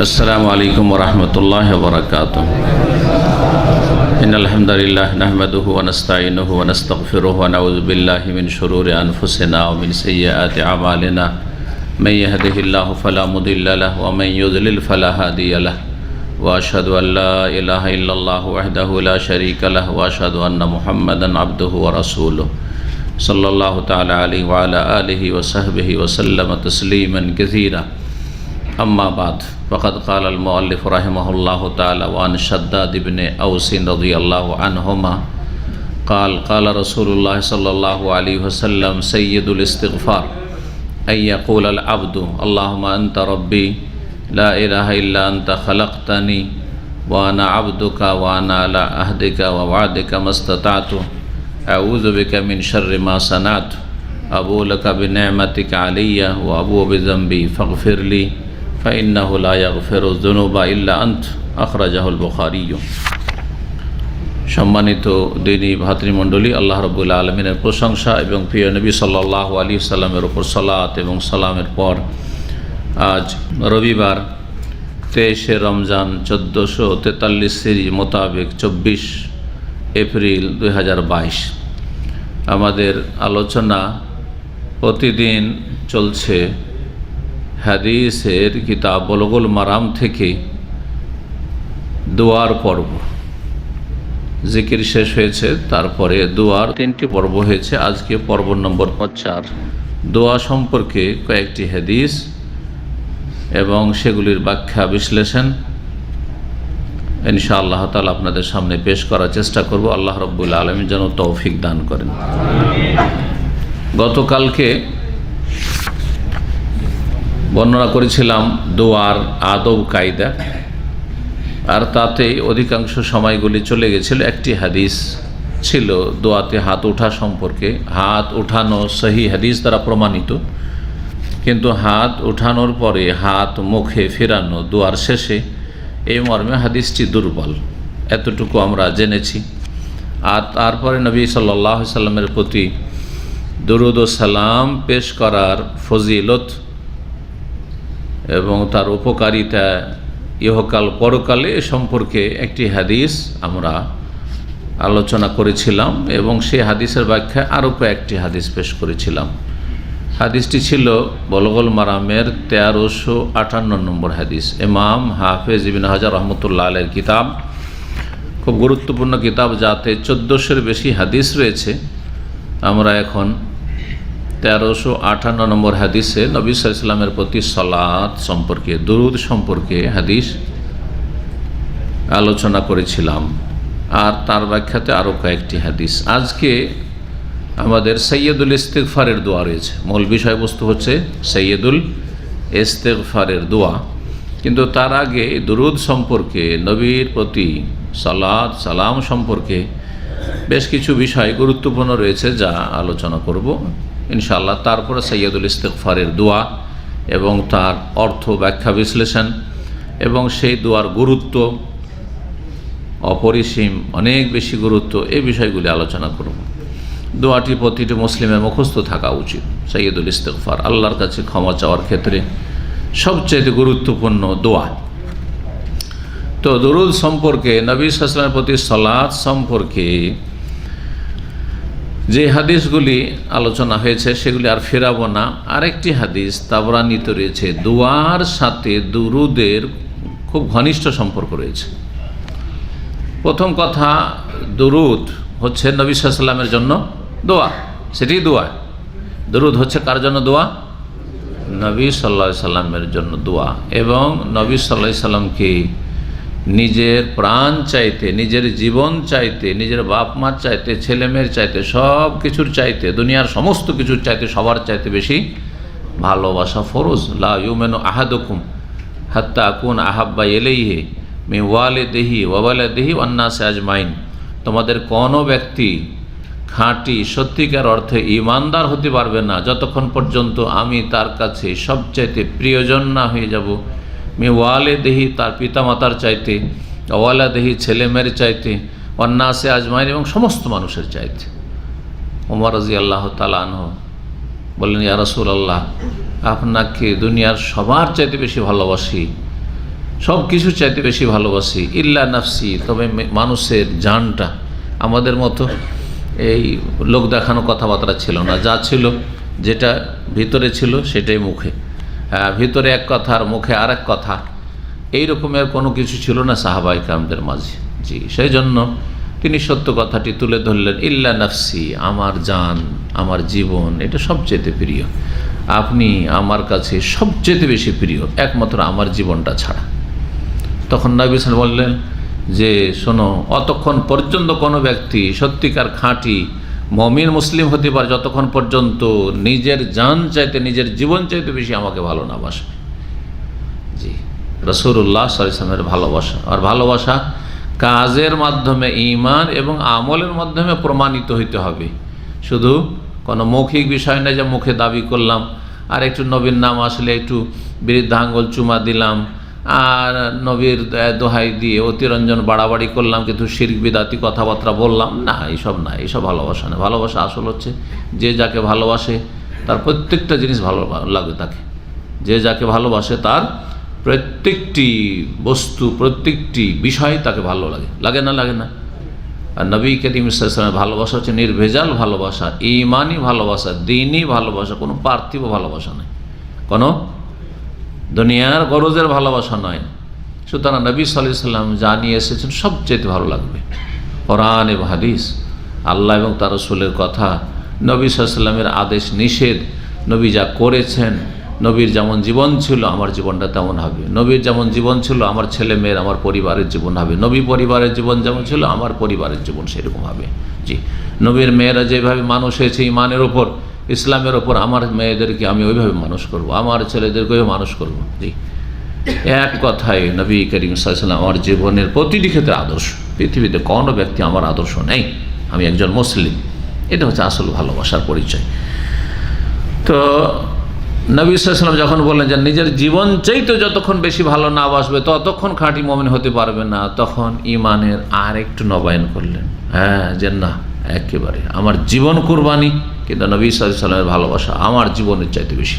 अस्सलामु अलैकुम वरहमतुल्लाहि वबरकातुह। इन्नल हम्दुलिल्लाह नहमदुहु व नस्तईनुहु व नस्तगफिरुहु व नऊज़ु बिल्लाहि मिन शुरूरि अनफुसिना व मिन सय्यिआति अमालिना मन यहदिहिल्लाहु फला मुदिल्ल लहु व मन युद्लिल फला हादिय लहु व अशहदु अन ला इलाहा इल्लल्लाहु वहदहु ला शरीका लहु व अशहदु अन्ना मुहम्मदन अब्दुहु व रसूलुहु सल्लल्लाहु तआला अलैहि व अला आलिहि व सहबिहि व सल्लम तस्लीमन कसीरा। अम्मा बाद फ़क़द क़ाल अल मुअल्लिफ़ रहिमहुल्लाहु तआला व अन शद्दाद इब्न औस रज़ियल्लाहु अन्हुमा क़ाल क़ाल रसूलुल्लाह सल्लल्लाहु अलैहि वसल्लम सय्यिदुल इस्तिग़फ़ार अन यक़ूल अल अब्दु अल्लाहुम्मा अन्त रब्बी ला इलाहा इल्ला अन्त ख़लक़तनी व अना अब्दुका व अना अला अहदिका व वअदिका मस्ततअतु अऊज़ु बिका मिन शर्रि मा सनअतु अबूउ लका बिनिअमतिका अलैया व अबूउ बिज़ंबी फ़ग़फ़िरली फ़इन्नहु ला यग़फ़िरुज़्ज़ुनूबा इल्ला अन्त अख़रजाहुल बुख़ारी। सम्मानित दीनी भातृमंडলী, আল্লাহ রাব্বুল আলামিনের প্রশংসা এবং প্রিয় নবী সাল্লাল্লাহু আলাইহি সাল্লামের উপর সালাত এবং সালামের পর আজ রবিবার 23 রমজান 1443 সিরি মোতাবেক 24 এপ্রিল 2022 আমাদের আলোচনা প্রতিদিন চলছে হাদিসের কিতাব বুলুগুল মারাম থেকে দোয়ার পর্ব। জিকির শেষ হয়েছে, তারপরে দোয়ার 3টি পর্ব হয়েছে। আজকে পর্ব নম্বর 4 দোয়া সম্পর্কে কয়েকটি হাদিস এবং সেগুলির ব্যাখ্যা বিশ্লেষণ ইনশাআল্লাহ তাআলা আপনাদের সামনে পেশ করার চেষ্টা করব। আল্লাহ রাব্বুল আলামিন যেন তৌফিক দান করেন। গতকালকে বর্ণনা করেছিলাম দোয়ার আদব কায়দা, আর তাতেই অধিকাংশ সময়গুলি চলে গেছিল। একটি হাদিস ছিল দোয়াতে হাত ওঠা সম্পর্কে। হাত ওঠানো সহি হাদিস দ্বারা প্রমাণিত, কিন্তু হাত ওঠানোর পরে হাত মুখে ফেরানো দোয়ার শেষে, এই মর্মে হাদিসটি দুর্বল। এতটুকু আমরা জেনেছি। আর তারপরে নবী সাল্লাল্লাহু আলাইহি সাল্লামের প্রতি দুরূদ ও সালাম পেশ করার ফজিলত এবং তার উপকারিতা ইহকাল পরকালে এ সম্পর্কে একটি হাদিস আমরা আলোচনা করেছিলাম এবং সেই হাদিসের ব্যাখ্যায় আরও কয়েকটি হাদিস পেশ করেছিলাম। হাদিসটি ছিল বুলুগুল মারামের 1358 নম্বর হাদিস। ইমাম হাফেজ ইবনে হাজার রহমতুল্লাহ আলাইহির কিতাব, খুব গুরুত্বপূর্ণ কিতাব, যাতে 1400-এর বেশি হাদিস রয়েছে। আমরা এখন 1358 নম্বর হাদিসে নবী সাল্লাল্লাহু আলাইহি ওয়াসাল্লামের প্রতি সালাত সম্পর্কে, দুরূদ সম্পর্কে হাদিস আলোচনা করেছিলাম, আর তার ব্যাখ্যাতে আরও কয়েকটি হাদিস। আজকে আমাদের সৈয়দুল ইস্তিগফারের দোয়া রয়েছে। মূল বিষয়বস্তু হচ্ছে সৈয়দুল ইস্তিগফারের দোয়া, কিন্তু তার আগে দুরূদ সম্পর্কে, নবীর প্রতি সালাত সালাম সম্পর্কে বেশ কিছু বিষয় গুরুত্বপূর্ণ রয়েছে, যা আলোচনা করব ইনশাআল্লাহ। তারপরে সৈয়দুল ইস্তিগফারের দোয়া এবং তার অর্থ ব্যাখ্যা বিশ্লেষণ এবং সেই দোয়ার গুরুত্ব, অপরিসীম, অনেক বেশি গুরুত্ব, এই বিষয়গুলি আলোচনা করব। দোয়াটি প্রতিটি মুসলিমের মুখস্থ থাকা উচিত। সৈয়দুল ইস্তিগফার আল্লাহর কাছে ক্ষমা চাওয়ার ক্ষেত্রে সবচেয়ে গুরুত্বপূর্ণ দোয়া। তো দুরূদ সম্পর্কে, নবী সাল্লাল্লাহু আলাইহি ওয়াসাল্লামের প্রতি সালাত সম্পর্কে যে হাদিসগুলি আলোচনা হয়েছে সেগুলি আর ফেরাবো না। আরেকটি হাদিস তাবরানীতে রয়েছে। দোয়ার সাথে দুরূদের খুব ঘনিষ্ঠ সম্পর্ক রয়েছে। প্রথম কথা, দুরূদ হচ্ছে নবী সাল্লাল্লাহু আলাইহি ওয়াসাল্লামের জন্য দোয়া, সেটি দোয়া। দুরূদ হচ্ছে কার জন্য দোয়া? নবী সাল্লাল্লাহু আলাইহি ওয়াসাল্লামের জন্য দোয়া। এবং নবী সাল্লাল্লাহু আলাইহি ওয়াসাল্লামকে নিজের প্রাণ চাইতে, নিজের জীবন চাইতে, নিজের বাপ মার চাইতে, ছেলেমেয়ের চাইতে, সব কিছুর চাইতে, দুনিয়ার সমস্ত কিছুর চাইতে, সবার চাইতে বেশি ভালোবাসা ফরজ। লা ইউমিনু আহাদুকুম হাত্তা আকুন আহাব্বা ইলাইহি মিন ওয়ালিদিহি ওয়া ওয়ালাদিহি ওয়ান নাসি আজমাইন। তোমাদের কোনো ব্যক্তি খাঁটি সত্যিকার অর্থে ঈমানদার হতে পারবে না যতক্ষণ পর্যন্ত আমি তার কাছে সবচাইতে প্রিয়জন না হয়ে যাব। ওয়ালিদিহি, তার পিতামাতার চাইতে, ওয়ালাদিহি, ছেলেমেয়ের চাইতে, ওয়ান্নাসে আজমাইন, এবং সমস্ত মানুষের চাইতে। ওমর রাদিয়াল্লাহু তাআলা আনহু বললেন, ইয়া রাসূলুল্লাহ, আপনাকে দুনিয়ার সবার চাইতে বেশি ভালোবাসি, সব কিছু চাইতে বেশি ভালোবাসি ইল্লা নাফসি, তবে মানুষের জানটা। আমাদের মতো এই লোক দেখানো কথাবার্তা ছিল না, যা ছিল যেটা ভিতরে ছিল সেটাই মুখে, ভিতরে এক কথা আর মুখে আর এক কথা, এই রকমের কোনো কিছু ছিল না সাহাবায়ে কেরামদের মাঝে। জি, সেই জন্য তিনি সত্য কথাটি তুলে ধরলেন, ইল্লা নাফসি, আমার জান, আমার জীবন, এটা সবচেয়ে প্রিয়। আপনি আমার কাছে সবচেয়ে বেশি প্রিয়, একমাত্র আমার জীবনটা ছাড়া। তখন নবী সাল্লাল্লাহু আলাইহি ওয়াসাল্লাম বললেন যে শোনো, অতক্ষণ পর্যন্ত কোনো ব্যক্তি সত্যিকার খাঁটি মুমিন মুসলিম হতে পারে যতক্ষণ পর্যন্ত নিজের জান চাইতে, নিজের জীবন চাইতে বেশি আমাকে ভালো না বাসবে। জি, রাসূলুল্লাহ সাল্লাল্লাহু আলাইহি ওয়াসাল্লামের ভালোবাসা, আর ভালোবাসা কাজের মাধ্যমে, ঈমান এবং আমলের মাধ্যমে প্রমাণিত হইতে হবে। শুধু কোনো মৌখিক বিষয় না যে মুখে দাবি করলাম, আর একটু নবীর নাম আসলে একটু বৃদ্ধাঙ্গুল চুমা দিলাম, আর নবীর দোহাই দিয়ে অতিরঞ্জন বাড়াবাড়ি করলাম, কিন্তু শিরক বিদাতি কথাবার্তা বললাম না, এইসব না, এইসব ভালোবাসা না। ভালোবাসা আসল হচ্ছে যে যাকে ভালোবাসে তার প্রত্যেকটা জিনিস ভালো লাগে তাকে, যে যাকে ভালোবাসে তার প্রত্যেকটি বস্তু, প্রত্যেকটি বিষয় তাকে ভালো লাগে, লাগে না? লাগে না? আর নবী করিম সাল্লাল্লাহু আলাইহি ওয়াসাল্লামের ভালোবাসা হচ্ছে নির্ভেজাল ভালোবাসা, ঈমানি ভালোবাসা, দ্বীনি ভালোবাসা, কোনো পার্থিব ভালোবাসা নয়, কোনো দুনিয়ার গরজের ভালোবাসা নয়। সুতরাং নবী সাল্লাল্লাহু আলাইহি ওয়াসাল্লাম যা নিয়ে এসেছেন সবচেয়ে ভালো লাগবে। কোরআন এবং হাদিস, আল্লাহ এবং তার রাসূলের কথা, নবী সাল্লাল্লাহু আলাইহি ওয়াসাল্লামের আদেশ নিষেধ, নবী যা করেছেন, নবীর যেমন জীবন ছিল আমার জীবনটা তেমন হবে, নবীর যেমন জীবন ছিল আমার ছেলে মেয়ের, আমার পরিবারের জীবন হবে, নবী পরিবারের জীবন যেমন ছিল আমার পরিবারের জীবন সেরকম হবে। জি, নবীর মেয়েরা যেভাবে মানুষ হয়েছে ইমানের ওপর, ইসলামের ওপর, আমার মেয়েদেরকে আমি ওইভাবে মানুষ করব, আমার ছেলেদেরকে ওইভাবে মানুষ করব। জি, এক কথায় নবী করিম সাল্লাল্লাহু আলাইহি ওয়াসাল্লাম আমার জীবনের প্রতিটি ক্ষেত্রে আদর্শ। পৃথিবীতে কোনো ব্যক্তি আমার আদর্শ নেই, আমি একজন মুসলিম। এটা হচ্ছে আসল ভালোবাসার পরিচয়। তো নবী সাল্লাল্লাহু আলাইহি ওয়াসাল্লাম যখন বললেন যে নিজের জীবন চাইতে যতক্ষণ বেশি ভালো না বাসবে ততক্ষণ খাঁটি মুমিন হতে পারবে না, তখন ঈমানের আর একটু নবায়ন করলেন, যে না, একেবারে আমার জীবন কুরবানি, কিন্তু নবী সাল্লাল্লাহু আলাইহি ওয়াসাল্লামের ভালোবাসা আমার জীবনের চাইতে বেশি।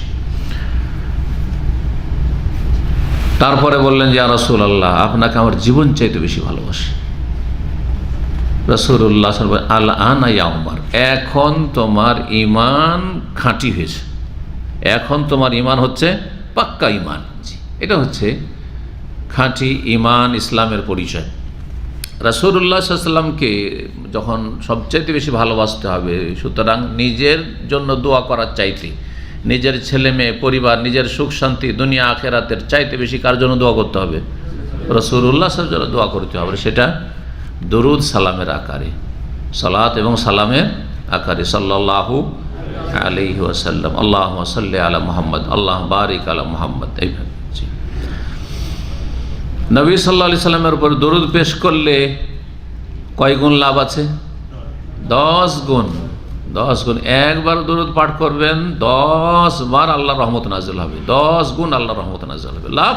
তারপরে বললেন যে ইয়া রাসূলুল্লাহ, আপনাকে আমার জীবন চাইতে বেশি ভালোবাসি। রাসূলুল্লাহ সাল্লাল্লাহু আলাইহি ওয়াসাল্লাম, আল আনা ইয়া উমর, এখন তোমার ঈমান খাঁটি হয়েছে, এখন তোমার ঈমান হচ্ছে পাক্কা ঈমান। এটা হচ্ছে খাঁটি ঈমান, ইসলামের পরিচয়। রাসূলুল্লাহ সাল্লাল্লাহু আলাইহি ওয়াসাল্লামকে যখন সবচাইতে বেশি ভালোবাসতে হবে, সুতরাং নিজের জন্য দোয়া করার চাইতে, নিজের ছেলে মেয়ে, পরিবার, নিজের সুখ শান্তি, দুনিয়া আখিরাতের চাইতে বেশি কার জন্য দোয়া করতে হবে? রাসূলুল্লাহ সাল্লাল্লাহু আলাইহি ওয়াসাল্লামের জন্য দোয়া করতে হবে। সেটা দরুদ সালামের আকারে, সালাত এবং সালামের আকারে, সাল্লাল্লাহু আলাইহি ওয়াসাল্লাম, আল্লাহুম্মা সাল্লি আলা মুহাম্মদ, আল্লাহুম্মা বারিক আলা মুহাম্মদ। এইভাবে নবী সাল্লাল্লাহু আলাইহি সাল্লামের উপর দরুদ পেশ করলে কয় গুণ লাভ আছে? 10 গুণ। 10 গুণ। একবার দরুদ পাঠ করবেন, 10 বার আল্লাহর রহমত নাজিল হবে, 10 গুণ আল্লাহর রহমত নাজিল হবে। লাভ।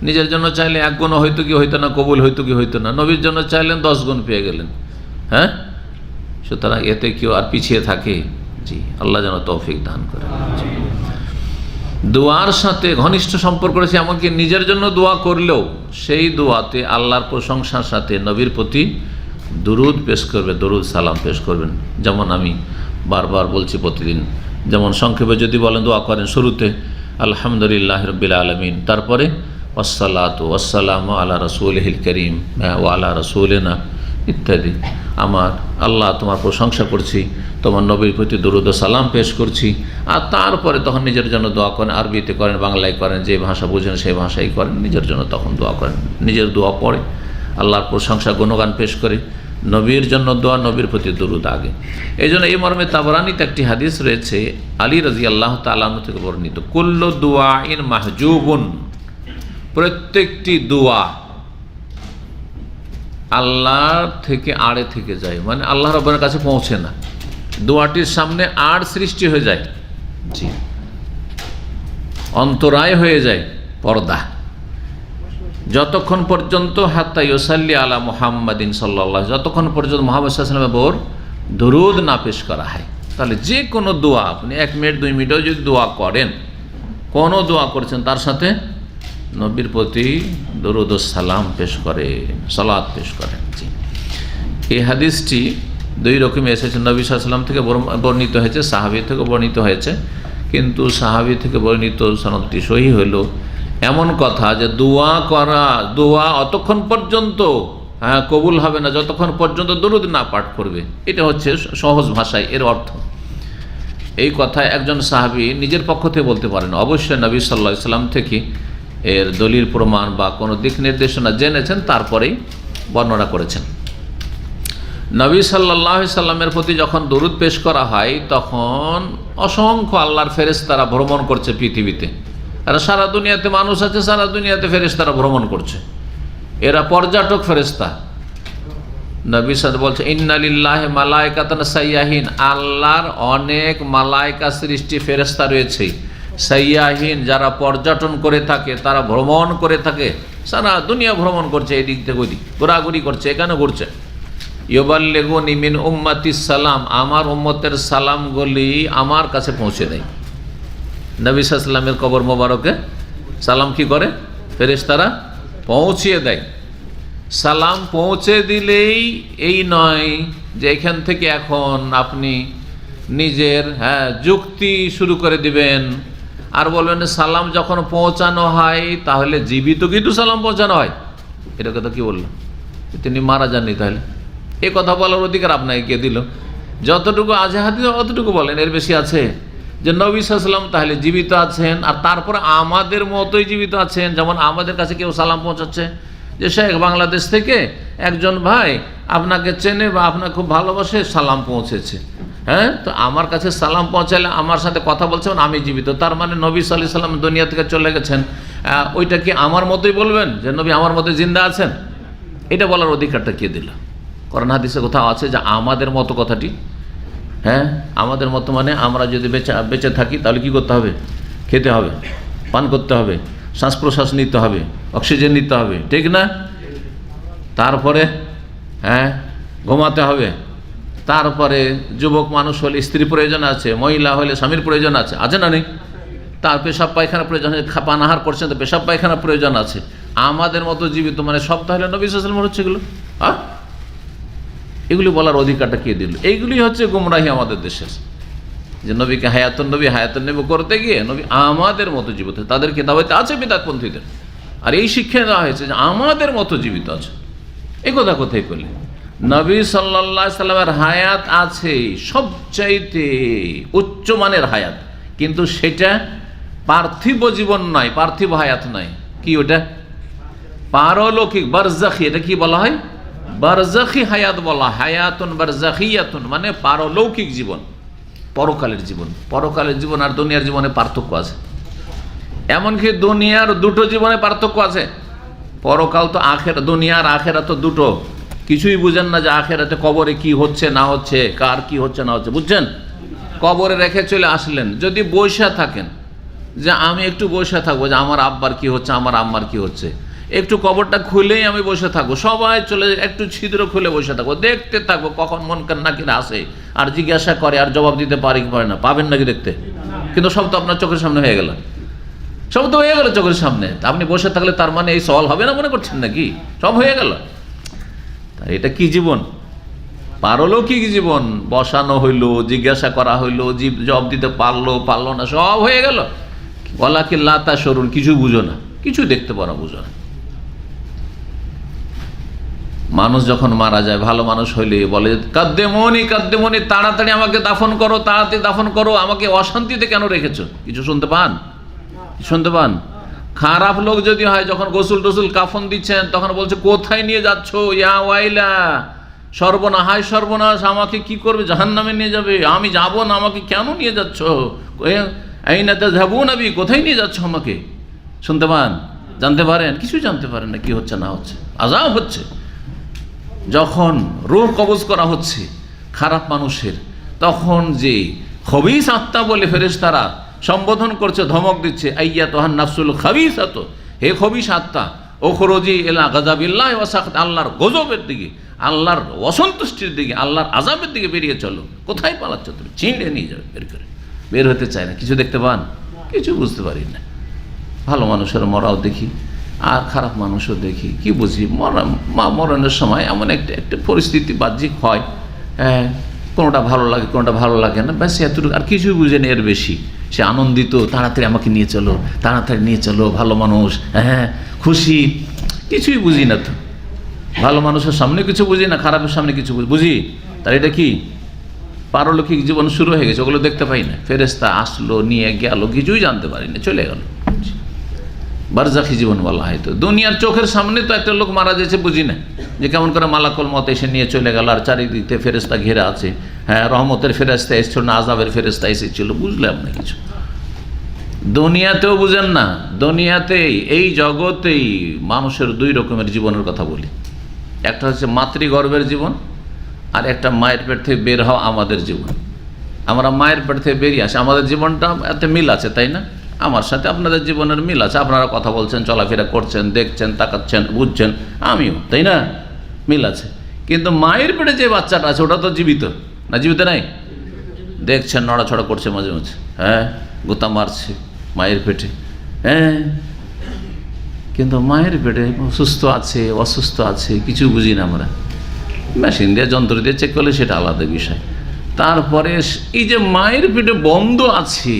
নিজের জন্য চাইলে 1 গুণ হয়তো কি হইতো না, কবুল হইতো কি হইতো না, নবীর জন্য চাইলেন 10 গুণ পেয়ে গেলেন। সুতরাং এতে কেউ আর পিছিয়ে থাকে? জি, আল্লাহ যেন তৌফিক দান করে। দোয়ার সাথে ঘনিষ্ঠ সম্পর্ক রয়েছে, এমনকি নিজের জন্য দোয়া করলেও সেই দোয়াতে আল্লাহর প্রশংসার সাথে নবীর প্রতি দুরুদ পেশ করবে, দরুদ সালাম পেশ করবেন। যেমন আমি বারবার বলছি প্রতিদিন, যেমন সংক্ষেপে যদি বলেন দোয়া করেন শুরুতে আলহামদুলিল্লাহ রাব্বিল আলামিন, তারপরে ওয়াসসালাতু ওয়াসসালামু আলা রাসূলিহিল কারীম ওয়া আলা রাসূলিনা ইত্যাদি। আমার আল্লাহ তোমার প্রশংসা করছি, তোমার নবীর প্রতি দরুদ ও সালাম পেশ করছি। আর তারপরে তখন নিজের জন্য দোয়া করেন, আরবিতে করেন, বাংলায় করেন, যে ভাষা বুঝেন সেই ভাষাই করেন, নিজের জন্য তখন দোয়া করেন, নিজের দোয়া পড়ে আল্লাহর প্রশংসা গুণগান পেশ করে, নবীর জন্য দোয়া, নবীর প্রতি দরুদ আগে। এই জন্য এই মর্মে তাবরানীতে একটি হাদিস রয়েছে, আলী রাদিয়াল্লাহু তাআলা আনহু থেকে বর্ণিত, কুল্লু দুআইন মাহজুবুন, প্রত্যেকটি দোয়া আল্লাহর থেকে আড়ে থেকে যায়, মানে আল্লাহ রাব্বুল কাছে পৌঁছে না, দোয়াটির সামনে আড় সৃষ্টি হয়ে যায়। জি, অন্তরায় হয়ে যায়, পর্দা, যতক্ষণ পর্যন্ত হাত্তা ইউসাল্লি আলা মুহাম্মাদিন সাল্লাল্লাহু, যতক্ষণ পর্যন্ত মুহাম্মদ সাল্লাল্লাহু আলাইহি ওয়াসাল্লামের উপর দরুদ না পেশ করা হয়। তাহলে যে কোনো দোয়া, আপনি 1 মিনিট 2 মিনিটও যদি দোয়া করেন, কোনো দোয়া করছেন, তার সাথে নবীর প্রতি দরুদ ও সালাম পেশ করে, সালাত পেশ করে। জি, এই হাদিসটি দুই রকমই এসেছে। নবী সাল্লাল্লাহু আলাইহি ওয়াসাল্লাম থেকে বর্ণিত হয়েছে, সাহাবী থেকে বর্ণিত হয়েছে, কিন্তু সাহাবী থেকে বর্ণিত সনদটি সহিহ হলো এমন কথা যে দোয়া অতক্ষণ পর্যন্ত কবুল হবে না যতক্ষণ পর্যন্ত দরুদ না পাঠ করবে। এটা হচ্ছে সহজ ভাষায় এর অর্থ। এই কথা একজন সাহাবী নিজের পক্ষ থেকে বলতে পারেন, অবশ্যই নবী সাল্লাল্লাহু আলাইহি ওয়াসাল্লাম থেকে এর দলিল প্রমাণ বা কোনো দিক নির্দেশনা জেনেছেন, তারপরেই বর্ণনা করেছেন। নবী সাল্লাল্লাহু আলাইহি সাল্লামের প্রতি যখন দরুদ পেশ করা হয় তখন অসংখ্য আল্লাহর ফেরেশতারা ভ্রমণ করছে পৃথিবীতে। আর সারা দুনিয়াতে মানুষ আছে, সারা দুনিয়াতে ফেরেশতারা ভ্রমণ করছে, এরা পর্যটক ফেরেশতা। নবী সাল্লাল্লাহু বলছে ইন্না লিল্লাহি মালাইকাতান সাইয়াহিন, আল্লাহর অনেক মালাইকা সৃষ্টি ফেরেশতা রয়েছে সাইয়াহিন, যারা পর্যটন করে থাকে, তারা ভ্রমণ করে থাকে, সারা দুনিয়া ভ্রমণ করছে, এদিক থেকে ওইদিক ঘোরাঘুরি করছে, এখানে ঘুরছে। ইউবাল্লিগুনি মিন উম্মাতিস সালাম, আমার উম্মতের সালামগুলি আমার কাছে পৌঁছে দেয়। নবী সাল্লাল্লাহু আলাইহি ওয়াসাল্লামের কবর মোবারকে সালাম কি করে? ফেরেশতারা পৌঁছিয়ে দেয়। সালাম পৌঁছে দিলেই এই নয় যে এখান থেকে এখন আপনি নিজের যুক্তি শুরু করে দিবেন আর বলবেন সালাম যখন পৌঁছানো হয় তাহলে জীবিত কিন্তু সালাম পৌঁছানো হয়। এটা কথা কি বললো? তিনি মারা যাননি, তাহলে এ কথা বলার অধিকার আপনাকে কে দিল? যতটুকু আছে হাদিস অতটুকু বলেন, এর বেশি আছে? যে নবী সাল্লাল্লাহু আলাইহি ওয়াসাল্লাম তাহলে জীবিত আছেন, আর তারপরে আমাদের মতোই জীবিত আছেন। যেমন আমাদের কাছে কেউ সালাম পৌঁছাচ্ছে যে শেখ বাংলাদেশ থেকে একজন ভাই আপনাকে চেনে বা আপনাকে খুব ভালোবাসে, সালাম পৌঁছেছে, তো আমার কাছে সালাম পৌঁছালে আমার সাথে কথা বলছেন, আমি জীবিত, তার মানে নবী সাল্লাল্লাহু আলাইহি ওয়াসাল্লাম দুনিয়া থেকে চলে গেছেন। ওইটা কি আমার মতোই বলবেন যে নবী আমার মতোই জিন্দা আছেন? এটা বলার অধিকারটা কে দিল? কোরআন হাদিসে কোথাও আছে যে আমাদের মতো কথাটি? আমাদের মতো মানে আমরা যদি বেঁচে থাকি তাহলে কি করতে হবে? খেতে হবে, পান করতে হবে, শ্বাস প্রশ্বাস নিতে হবে, অক্সিজেন নিতে হবে, ঠিক না? তারপরে ঘুমাতে হবে, তারপরে যুবক মানুষ হলে স্ত্রী প্রয়োজন আছে, মহিলা হলে স্বামীর প্রয়োজন আছে, আছে না নেই? তার পেশাব পায়খানা প্রয়োজন আছে, পানাহার করছেন তো পেশাব পায়খানা প্রয়োজন আছে। আমাদের মতো জীবিত মানে সব তাহলে নবী সাল্লাল্লাহু আলাইহি ওয়াসাল্লাম হচ্ছে এগুলো? এগুলি বলার অধিকারটা কে দিল? এইগুলি হচ্ছে গুমরাহি আমাদের দেশের, যে নবীকে হায়াতুন নবী করতে গিয়ে নবী আমাদের মতো জীবিত, তাদের কিতাবেতে আছে বিদআতপন্থীদের, আর এই শিক্ষা দেওয়া হয়েছে যে আমাদের মতো জীবিত আছে। এই কথা কোথায় করলে? নবী সাল্লাল্লাহু আলাইহি সাল্লামের হায়াত আছে, সবচাইতে উচ্চমানের হায়াত, কিন্তু সেটা পার্থিব জীবন নয়, পার্থিব হায়াত নয়। কি ওটা? পারলৌকিক, বারজাখি। এটা কি বলা হয়? বারজাখি হায়াত বলা, হায়াতুন বারজাখিয়াতুন মানে পারলৌকিক জীবন, পরকালের জীবন। পরকালের জীবন আর দুনিয়ার জীবনে পার্থক্য আছে, এমনকি দুনিয়ার দুটো জীবনে পার্থক্য আছে। পরকাল তো আখের, দুনিয়ার আখেরা তো দুটো, কিছুই বুঝেন না যে আখেরাতে কবরে কি হচ্ছে না হচ্ছে, কার কি হচ্ছে না হচ্ছে, বুঝছেন? কবরে রেখে চলে আসলেন, যদি বসে থাকেন যে আমি একটু বসে থাকবো যে আমার আব্বার কি হচ্ছে, আমার আম্মার কি হচ্ছে, একটু কবরটা খুলেই আমি বসে থাকবো, সবাই চলে একটু ছিদ্র খুলে বসে থাকবো, দেখতে থাকবো কখন মনকার নাকির আসে আর জিজ্ঞাসা করে আর জবাব দিতে পারি কি পারে না, পাবেন নাকি দেখতে? কিন্তু সব তো আপনার চোখের সামনে হয়ে গেল, সব তো হয়ে গেল চোখের সামনে। আপনি বসে থাকলে তার মানে এই সওয়াল হবে না মনে করছেন নাকি? সব হয়ে গেল। এটা কি জীবন? পারলৌকিক জীবন। বসানো হইলো, জিজ্ঞাসা করা হইলো, জবাব দিতে পারলো না, সব হয়ে গেল। বলা কি লাতা সরুন, কিছু বুঝো না, কিছু দেখতে পারো বুঝো না। মানুষ যখন মারা যায়, ভালো মানুষ হইলে বলে কাদ্দেমনি কাদ্দেমনি, তাড়াতাড়ি আমাকে দাফন করো, তাড়াতাড়ি দাফন করো, আমাকে অশান্তিতে কেন রেখেছো? কিছু শুনতে পান? শুনতে পান? খারাপ লোক যদি হয়, যখন গোসল টোসল কাফন দিচ্ছেন তখন বলছে কোথায় নিয়ে যাচ্ছ? ইয়া ওয়াইলা, সর্বনাশ, হায় সর্বনাশ, আমাকে কি করবে? জাহান্নামে নিয়ে যাবে, আমি যাব না, আমাকে কেন নিয়ে যাচ্ছ? আইনা তাযহাবুন নবী, কোথায় নিয়ে যাচ্ছ আমাকে? শুনতে পান? জানতে পারেন? কিছু জানতে পারেন না কি হচ্ছে না হচ্ছে, আযাব হচ্ছে। যখন রূহ কবজ করা হচ্ছে খারাপ মানুষের, তখন যে খবিস আত্মা বলে ফেরেশতারা সম্বোধন করছে, ধমক দিচ্ছে, আইয়াতুহান নাফসুল খাবিসাত, হে খবিস আত্মা, ওখরুজি ইলা গাযাবিল্লাহি ওয়া সাখত, আল্লাহর গজবের দিকে, আল্লাহর অসন্তুষ্টির দিকে, আল্লাহর আযাবের দিকে বেরিয়ে চলো। কোথায় পালাচ্ছ তুমি? চিনে নিয়ে যাবে বের করে। বের হতে চায় না। কিছু দেখতে পান? কিছু বুঝতে পারি না। ভালো মানুষের মরাও দেখি আর খারাপ মানুষও দেখি। কি বুঝি, মরণের সময় এমন একটা পরিস্থিতি বাহ্যিক হয়, হ্যাঁ, কোনোটা ভালো লাগে কোনোটা ভালো লাগে না, ব্যাস এতটুকু, আর কিছুই বুঝে নেই। এর বেশি সে আনন্দিত, তাড়াতাড়ি আমাকে নিয়ে চলো, তাড়াতাড়ি নিয়ে চলো, ভালো মানুষ, হ্যাঁ, খুশি, কিছুই বুঝি না। তো ভালো মানুষের সামনে কিছু বুঝি না, খারাপের সামনে কিছু বুঝি, তার এটা কি পারলৌকিক জীবন শুরু হয়ে গেছে, ওগুলো দেখতে পাই না। ফেরেশতা আসলো, নিয়ে গেল, কিছুই জানতে পারি না, চলে গেল। বারজাখি জীবন বলা হয়। তো দুনিয়ার চোখের সামনে তো একটা লোক মারা যাচ্ছে, বুঝি না যে কেমন করে মালাকুল মত এসে নিয়ে চলে গেল, আর চারিদিকে ফেরেশতা ঘেরা আছে, হ্যাঁ, রহমতের ফেরেশতা এসেছিল না আযাবের ফেরেশতা এসেছিল, বুঝলাম না কিছু। দুনিয়াতেও বুঝেন না, দুনিয়াতেই এই জগতেই মানুষের দুই রকমের জীবনের কথা বলি। একটা হচ্ছে মাতৃগর্ভের জীবন, আর একটা মায়ের পেট থেকে বের হওয়া আমাদের জীবন। আমরা মায়ের পেট থেকে বেরিয়ে আসি, আমাদের জীবনটা এতে মিল আছে, তাই না? আমার সাথে আপনাদের জীবনের মিল আছে, আপনারা কথা বলছেন, চলাফেরা করছেন, দেখছেন, তাকাচ্ছেন, বুঝছেন, আমিও, তাই না? মিল আছে। কিন্তু মায়ের পেটে যে বাচ্চাটা আছে ওটা তো জীবিত না, জীবিত নাই? দেখছেন নড়াছড়া করছে মাঝে মাঝে, হ্যাঁ, গোতা মারছে মায়ের পেটে, হ্যাঁ, কিন্তু মায়ের পেটে সুস্থ আছে অসুস্থ আছে কিছু বুঝি না আমরা। মেশিন দিয়ে যন্ত্র দিয়ে চেক করলে সেটা আলাদা বিষয়। তারপরে এই যে মায়ের পেটে বন্ধ আছে,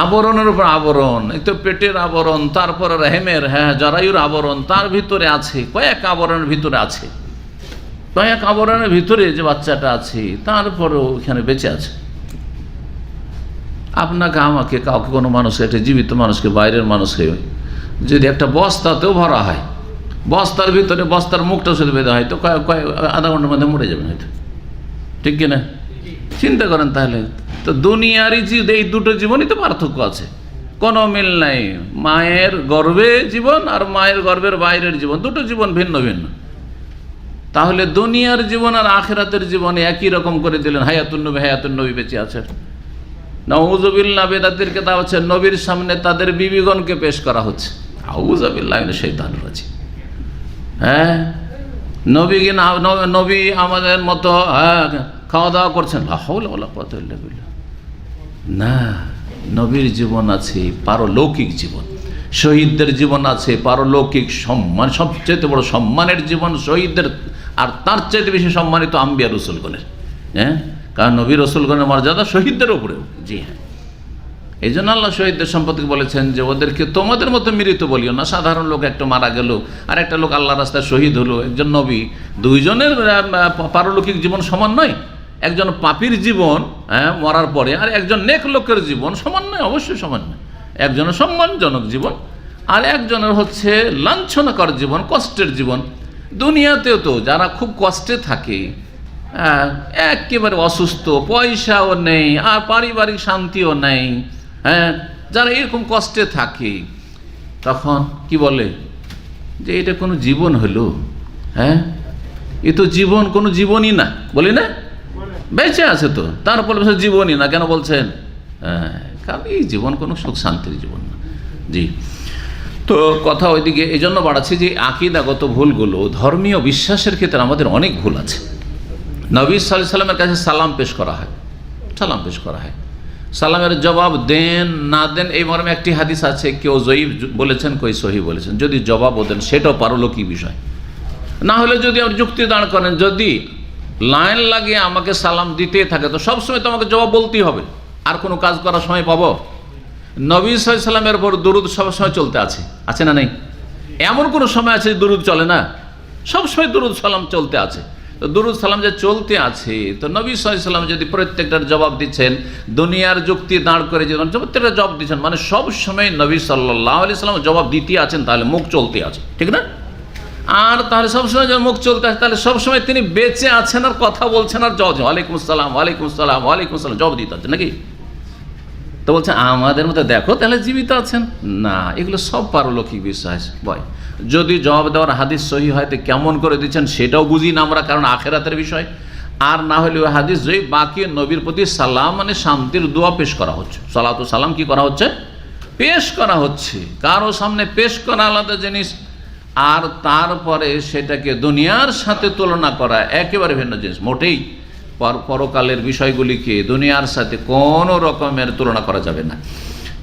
আবরণের উপর আবরণ, এই তো পেটের আবরণ, তারপরে রেহেমের, হ্যাঁ, জরায়ুর আবরণ, তার ভিতরে আছে কয়েক আবরণের ভিতরে আছে, কয়েক আবরণের ভিতরে যে বাচ্চাটা আছে, তারপরেও এখানে বেঁচে আছে। আপনাকে আমাকে কাউকে কোনো মানুষকে, একটা জীবিত মানুষকে, বাইরের মানুষকে যদি একটা বস্তাতেও ভরা হয়, বস্তার ভিতরে বস্তার মুখটা শুধু বেঁধে হয়, তো কয়েক আধা ঘন্টার মধ্যে মরে যাবেন হয়তো, ঠিক কিনা? চিন্তা করেন তাহলে। তো দুনিয়ারই এই দুটো জীবনই তো পার্থক্য আছে, কোনো মিল নাই। মায়ের গর্ভে জীবন আর মায়ের গর্ভের বাইরের জীবন, দুটো জীবন ভিন্ন ভিন্ন। তাহলে দুনিয়ার জীবন আর আখিরাতের জীবনে একই রকম করে দিলেন। হায়াতুন নবী বেঁচে আছেন, নাউযুবিল্লাহ। বেদাতের কিতাব হচ্ছে নবীর সামনে তাদের বিবিগণকে পেশ করা হচ্ছে, আউযুবিল্লাহ মিনাশ শাইতানির রাজিম। হ্যাঁ, নবী আমাদের মতো, হ্যাঁ, খাওয়া দাওয়া করছেন, লা হাওলা ওয়ালা কুওয়াতা ইল্লা বিল্লাহ। না, নবীর জীবন আছে পারলৌকিক জীবন, শহীদদের জীবন আছে পারলৌকিক সম্মান, সবচেয়ে বড় সম্মানের জীবন শহীদদের, আর তার চাইতে বেশি সম্মানিত আম্বিয়া রসুলগণের। হ্যাঁ, কারণ নবী রসুলগণের মর্যাদা শহীদদের উপরেও। জি হ্যাঁ, এই জন্য আল্লাহ শহীদদের সম্পর্কে বলেছেন যে ওদেরকে তোমাদের মতো মৃত বলিও না। সাধারণ লোক একটা মারা গেল, আর একটা লোক আল্লাহ রাস্তায় শহীদ হলো, একজন নবী, দুইজনের পারলৌকিক জীবন সমান নয়। একজন পাপীর জীবন, হ্যাঁ, মরার পরে, আর একজন নেক লোকের জীবন সমান নয়, অবশ্যই সমান নয়। একজনের সম্মানজনক জীবন, আর একজনের হচ্ছে লাঞ্ছনাকর জীবন, কষ্টের জীবন। দুনিয়াতেও তো যারা খুব কষ্টে থাকে, একেবারে অসুস্থ, পয়সাও নেই আর পারিবারিক শান্তিও নেই, হ্যাঁ, যারা এরকম কষ্টে থাকে, তখন কি বলে যে এটা কোনো জীবন হলো? হ্যাঁ, এ তো জীবন কোনো জীবনই না, বলি না? বেঁচে আছে তো, তারপরে জীবনই না কেন বলছেন? হ্যাঁ, কারণ এই জীবন কোনো সুখ শান্তির জীবন না। জি, তো কথা ওইদিকে এই জন্য বাড়াচ্ছি যে আকীদাগত ভুলগুলো, ধর্মীয় বিশ্বাসের ক্ষেত্রে আমাদের অনেক ভুল আছে। নবী সাল্লাল্লাহু আলাইহি ওয়াসাল্লামের কাছে সালাম পেশ করা হয়, সালাম পেশ করা হয়, সালামের জবাব দেন না দেন এই মর্মে একটি হাদিস আছে, কেউ জয়ীফ বলেছেন, কেউ সহিহ বলেছেন। যদি জবাবও দেন সেটাও পারলৌকিক বিষয়। না হলে যদি আপনি যুক্তি দাঁড় করেন, যদি লাইন লাগিয়ে আমাকে সালাম দিতে থাকে তো সবসময় তো আমাকে জবাব বলতেই হবে, আর কোনো কাজ করার সময় পাবো? নবী সাল্লাল্লাহু আলাইহি ওয়াসাল্লামের উপর দুরূদ সবসময় চলতে আছে, আছে না নেই? এমন কোনো সময় আছে দুরূদ চলে না? সবসময় দুরূদ সালাম চলতে আছে। তো দুরূদ সালাম যে চলতে আছে, তো নবী সাল্লাল্লাহু আলাইহি ওয়াসাল্লাম যদি প্রত্যেকটার জবাব দিচ্ছেন, দুনিয়ার যুক্তি দাঁড় করে যে প্রত্যেকটা জবাব দিচ্ছেন, মানে সব সময় নবী সাল্লাল্লাহু আলাইহি ওয়াসাল্লাম জবাব দিতে আছেন, তাহলে মুখ চলতে আছে, ঠিক না? আর তাহলে সবসময় যখন মুখ চলতে আছে, তাহলে সবসময় তিনি বেঁচে আছেন আর কথা বলছেন আর জবাব, ওয়ালাইকুম আসসালাম, ওয়ালাইকুম আসসালাম, ওয়ালাইকুম আসসালাম জবাব দিতে আছেন নাকি? তো বলছে আমাদের মধ্যে দেখো তাহলে জীবিত আছেন না। এগুলো সব পারলৌকিক বিশ্বাস বয়। যদি জবাব দেওয়ার হাদিস সহিহ হয় তো কেমন করে দিচ্ছেন সেটাও বুঝি না আমরা, কারণ আখিরাতের বিষয়। আর না হলে ওই হাদিস জয়ীফ, বাকি নবীর প্রতি সালাম মানে শান্তির দোয়া পেশ করা হচ্ছে, সালাতু সালাম কি করা হচ্ছে? পেশ করা হচ্ছে। কারো সামনে পেশ করা আলাদা জিনিস, আর তারপরে সেটাকে দুনিয়ার সাথে তুলনা করা একেবারে ভিন্ন জিনিস। মোটেই পরকালের বিষয়গুলিকে দুনিয়ার সাথে কোনো রকমের তুলনা করা যাবে না।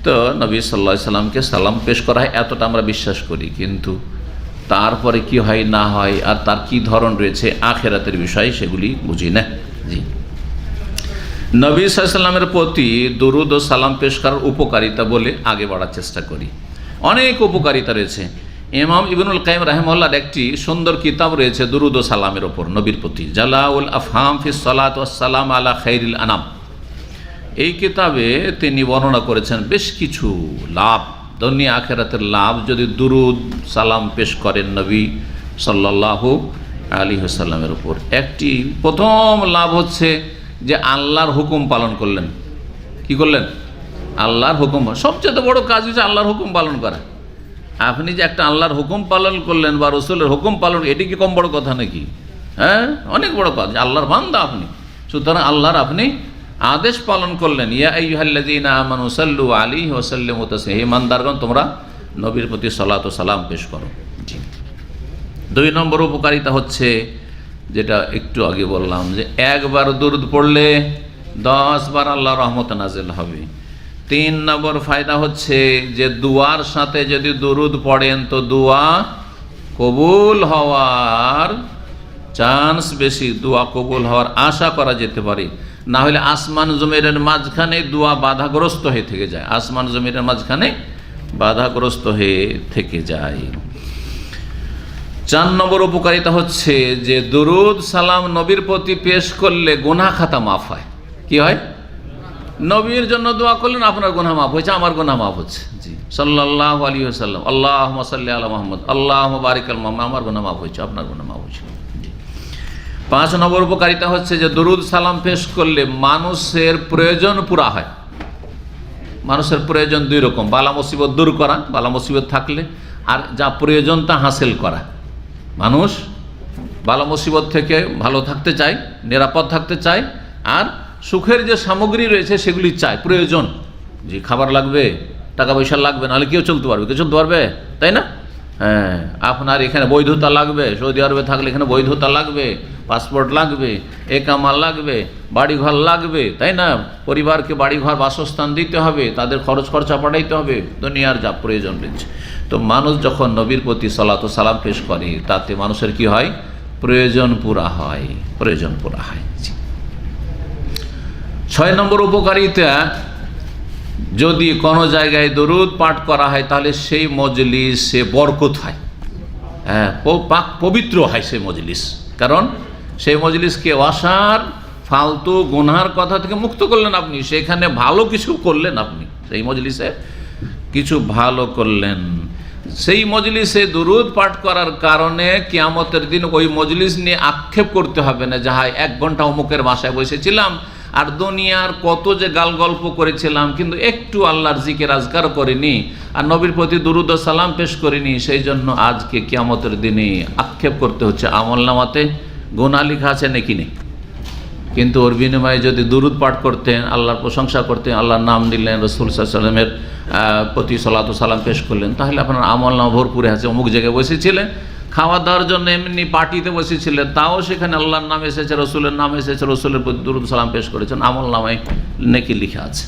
তো নবী সাল্লাল্লাহু আলাইহি সাল্লামকে সালাম পেশ করা হয়, এতটা আমরা বিশ্বাস করি। কিন্তু তারপরে কি হয় না হয় আর তার কি ধরন রয়েছে আখিরাতের বিষয়, সেগুলি বুঝি না। জি, নবী সাল্লাল্লাহু আলাইহি সাল্লামের প্রতি দুরূদ ও সালাম পেশ করার উপকারিতা বলে আগে বাড়ার চেষ্টা করি। অনেক উপকারিতা রয়েছে। ইমাম ইবনুল কাইয়িম রাহিমাহুল্লাহর একটি সুন্দর কিতাব রয়েছে দুরূদ ও সালামের ওপর, নবীর প্রতি, জালাউল আফহাম ফিস সালাত ওয়াস সালাম আলা খাইরিল আনাম। এই কিতাবে তিনি বর্ণনা করেছেন বেশ কিছু লাভ, দুনিয়া আখিরাতের লাভ যদি দুরূদ সালাম পেশ করেন নবী সাল্লাল্লাহু আলাইহি ওয়াসাল্লামের উপর। একটি প্রথম লাভ হচ্ছে যে আল্লাহর হুকুম পালন করলেন। কি করলেন? আল্লাহর হুকুম। সবচেয়ে বড় কাজ হচ্ছে আল্লাহর হুকুম পালন করা। আপনি যে একটা আল্লাহর হুকুম পালন করলেন বা রসুলের হুকুম পালন, এটি কি কম বড় কথা নাকি? হ্যাঁ, অনেক বড় কাজ। আল্লাহর বান্দা আপনি, সুতরাং আল্লাহর আপনি আদেশ পালন করলেন। ইয়া আইয়ুহাল্লাযীনা আমানু সাল্লু আলাইহি ওয়া সাল্লিমু তাসলিমা, হে ইমানদারগণ তোমরা নবীর প্রতি সালাত ও সালাম পেশ করো। দুই নম্বর উপকারিতা হচ্ছে যেটা একটু আগে বললাম, যে একবার দুরূদ পড়লে 10 বার আল্লাহর রহমত নাজিল হবে। 3 নম্বর ফায়দা হচ্ছে যে দুয়ার সাথে যদি দুরূদ পড়েন তো দোয়া কবুল হওয়ার চান্স বেশি, দোয়া কবুল হওয়ার আশা করা যেতে পারে। না হলে আসমান জমিনের মাঝখানে দোয়া বাধাগ্রস্ত হয়ে থেকে যায়, আসমান জমিনের মাঝখানে বাধাগ্রস্ত হয়ে থেকে যায়। 4 নম্বর উপকারিতা হচ্ছে যে দুরূদ সালাম নবীর প্রতি পেশ করলে গুনাহ খাতা মাফ হয়। কি হয়? নবীর জন্য দোয়া করলেন, আপনার গুনাহ মাফ হয়েছে, আমার গুনাহ মাফ হচ্ছে। জি, সাল্লাল্লাহু আলাইহি ওয়াসাল্লাম, আল্লাহুম্মা সাল্লি আলা মুহাম্মদ, আল্লাহুম্মা বারিক আলা মুহাম্মদ, আমার গুনাহ মাফ হয়েছে, আপনার গুনাহ মাফ হয়েছে। 5 নম্বর উপকারিতা হচ্ছে যে দুরূদ সালাম পেশ করলে মানুষের প্রয়োজন পুরা হয়। মানুষের প্রয়োজন 2 রকম, বালা মুসিবত দূর করা, বালা মুসিবত থাকলে, আর যা প্রয়োজন তা হাসিল করা। মানুষ বালা মুসিবত থেকে ভালো থাকতে চায়, নিরাপদ থাকতে চায়, আর সুখের যে সামগ্রী রয়েছে সেগুলি চায়, প্রয়োজন। যে খাবার লাগবে, টাকা পয়সা লাগবে, নাহলে কেউ চলতে পারবে? কেউ চলতে পারবে, তাই না? হ্যাঁ, আপনার এখানে বৈধতা লাগবে, সৌদি আরবে থাকলে এখানে বৈধতা লাগবে, পাসপোর্ট লাগবে, একামা লাগবে, বাড়িঘর লাগবে, তাই না? পরিবারকে বাড়িঘর বাসস্থান দিতে হবে, তাদের খরচ খরচা পাঠাইতে হবে, দুনিয়ার যা প্রয়োজন রয়েছে। তো মানুষ যখন নবীর প্রতি সালাত ও সালাম পেশ করে তাতে মানুষের কি হয়? প্রয়োজন পুরা হয়, প্রয়োজন পুরা হয়। 6 নম্বর উপকারিতা, যদি কোনো জায়গায় দরুদ পাঠ করা হয় তাহলে সেই মজলিসে বরকত হয়, হ্যাঁ, পবিত্র হয় সেই মজলিস। কারণ সেই মজলিসকে ওয়াসার ফালতু গুনহার কথা থেকে মুক্ত করলেন আপনি, সেখানে ভালো কিছু করলেন আপনি, সেই মজলিসে কিছু ভালো করলেন। সেই মজলিসে দুরূদ পাঠ করার কারণে কিয়ামতের দিন ওই মজলিস নিয়ে আক্ষেপ করতে হবে না, যাহা 1 ঘন্টা অমুকের বাসায় বসেছিলাম আর দুনিয়ার কত যে গাল গল্প করেছিলাম, কিন্তু একটু আল্লাহর জিকির আজকার করিনি আর নবীর প্রতি দুরূদ ও সালাম পেশ করিনি, সেই জন্য আজকে কিয়ামতের দিনে আক্ষেপ করতে হচ্ছে। আমলনামাতে গুনাহ লেখা আছে নাকি নেই, কিন্তু ওর বিনিময়ে যদি দুরূদ পাঠ করতেন, আল্লাহর প্রশংসা করতেন, আল্লাহর নাম নিলেন, রাসূল সাল্লাল্লাহু আলাইহি ওয়াসাল্লামের প্রতি সালাত ও সালাম পেশ করলেন, তাহলে আপনার আমলনামা ভরপুরে আছে। অমুক জায়গায় বসেছিলেন, খাওয়া দাওয়ার জন্য এমনি পার্টিতে বসেছিলেন, তাও সেখানে আল্লাহর নাম এসেছে, রসুলের নাম এসেছে, রসুলের প্রতি দুরূদ সালাম পেশ করেছেন, আমলনামায় নেকি লেখা আছে।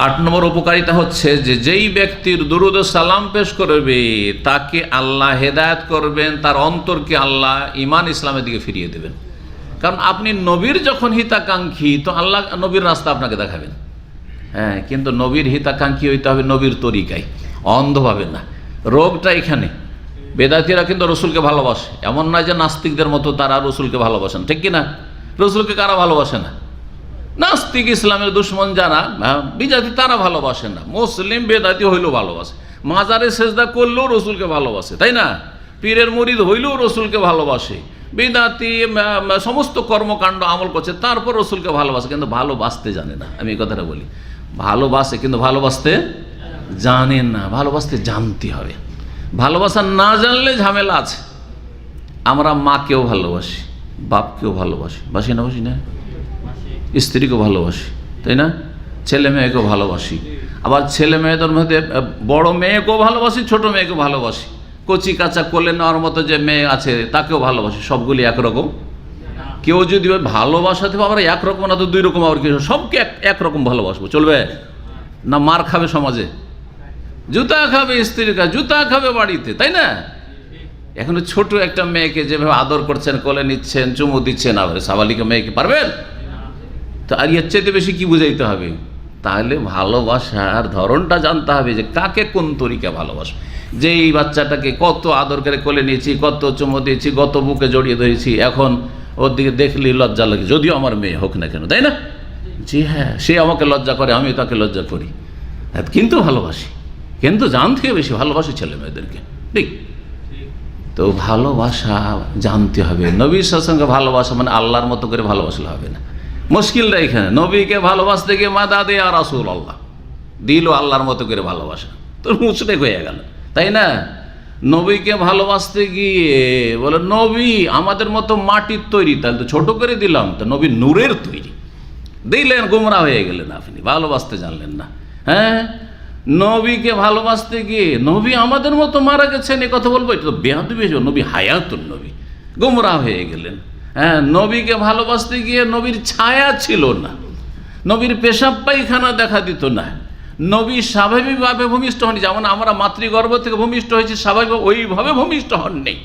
8 নম্বর উপকারিতা হচ্ছে যে যেই ব্যক্তির দুরূদ ও সালাম পেশ করবে তাকে আল্লাহ হেদায়েত করবেন, তার অন্তরকে আল্লাহ ঈমান ইসলামের দিকে ফিরিয়ে দেবেন। কারণ আপনি নবীর যখন হিতাকাঙ্ক্ষী, তো আল্লাহ নবীর রাস্তা আপনাকে দেখাবেন। হ্যাঁ, কিন্তু নবীর হিতাকাঙ্ক্ষী হইতে হবে নবীর তরিকায়, অন্ধভাবে না। রোগটা এখানে, বেদাতীরা কিন্তু রসুলকে ভালোবাসে, এমন নয় যে নাস্তিকদের মতো তারা রসুলকে ভালোবাসেন, ঠিক কিনা? রসুলকে কারা ভালোবাসে না? নাস্তিক, ইসলামের দুশ্মন যারা বিজাতি, তারা ভালোবাসে না। মুসলিম বেদাতি হইলেও ভালোবাসে, মাজারে সেজদা করলেও রসুলকে ভালোবাসে, তাই না? পীরের মুরিদ হইলেও রসুলকে ভালোবাসে, বিদাতি সমস্ত কর্মকাণ্ড আমল করছে, তারপর রসুলকে ভালোবাসে, কিন্তু ভালোবাসতে জানে না। আমি এই কথাটা বলি, ভালোবাসে কিন্তু ভালোবাসতে জানে না, ভালোবাসতে জানতে হবে। ভালোবাসা না জানলে ঝামেলা আছে। আমরা মাকেও ভালোবাসি, বাপকেও ভালোবাসি, বাসি না? বাসি না? স্ত্রীকেও ভালোবাসি, তাই না? ছেলে মেয়েকেও ভালোবাসি, আবার ছেলে মেয়েদের মধ্যে বড় মেয়েকেও ভালোবাসি, ছোট মেয়েকেও ভালোবাসি, কচি কাঁচা কোলে নেওয়ার মতো যে মেয়ে আছে তাকেও ভালোবাসি। সবগুলি একরকম? কেউ যদি ভালোবাসাতে আবার একরকম না তো 2 রকম, আবার কি সবকে একরকম ভালোবাসবো? চলবে? না মার খাবে সমাজে? জুতা খাবে স্ত্রীর কাছে, জুতা খাবে বাড়িতে, তাই না? এখন ছোট একটা মেয়েকে যেভাবে আদর করছেন, কোলে নিচ্ছেন, চুমু দিচ্ছেন, আবার সাবালিকা মেয়েকে পারবেন তো? আর এর চাইতে বেশি কি বুঝাইতে হবে? তাহলে ভালোবাসার ধরনটা জানতে হবে যে কাকে কোন তরিকা ভালোবাসো। যে এই বাচ্চাটাকে কত আদর করে কোলে নিয়েছি, কত চুমু দিয়েছি, কত বুকে জড়িয়ে ধরেছি, এখন ওর দিকে দেখলি লজ্জা লাগে, যদিও আমার মেয়ে হোক না কেন, তাই না? জি হ্যাঁ, সে আমাকে লজ্জা করে, আমি তাকে লজ্জা করি, কিন্তু ভালোবাসি, কিন্তু জান থেকে বেশি ভালোবাসি ছেলে মেয়েদেরকে, ঠিক? তো ভালোবাসা জানতে হবে। নবীর সঙ্গে ভালোবাসা মানে আল্লাহর মতো করে ভালোবাসলে হবে না। মুশকিলটা এখানে, নবীকে ভালোবাসতে গিয়ে মাদাদে আর রাসূল আল্লাহ দিল আল্লাহর মতো করে ভালোবাসা, তো মুশরিক হয়ে গেল, তাই না? নবীকে ভালোবাসতে গিয়ে বলে নবী আমাদের মতো মাটির তৈরি, তাহলে তো ছোট করে দিলাম, তো নবী নূরের তৈরি দিলেন, গোমরা হয়ে গেলেন আপনি, ভালোবাসতে জানলেন না। হ্যাঁ, নবীকে ভালোবাসতে গিয়ে নবী আমাদের মতো মারা গেছেন এ কথা বলবো, এটা তো বেয়াদবি, নবী হায়াতুন নবী, গোমরা হয়ে গেলেন। হ্যাঁ, নবীকে ভালোবাসতে গিয়ে নবীর ছায়া ছিল না, নবীর পেশাব পায়খানা দেখা দিত না, নবী স্বাভাবিকভাবে ভূমিষ্ঠ হননি, যেমন আমরা মাতৃগর্ভ থেকে ভূমিষ্ঠ হয়েছি স্বাভাবিক ওইভাবে ভূমিষ্ঠ হন নেই,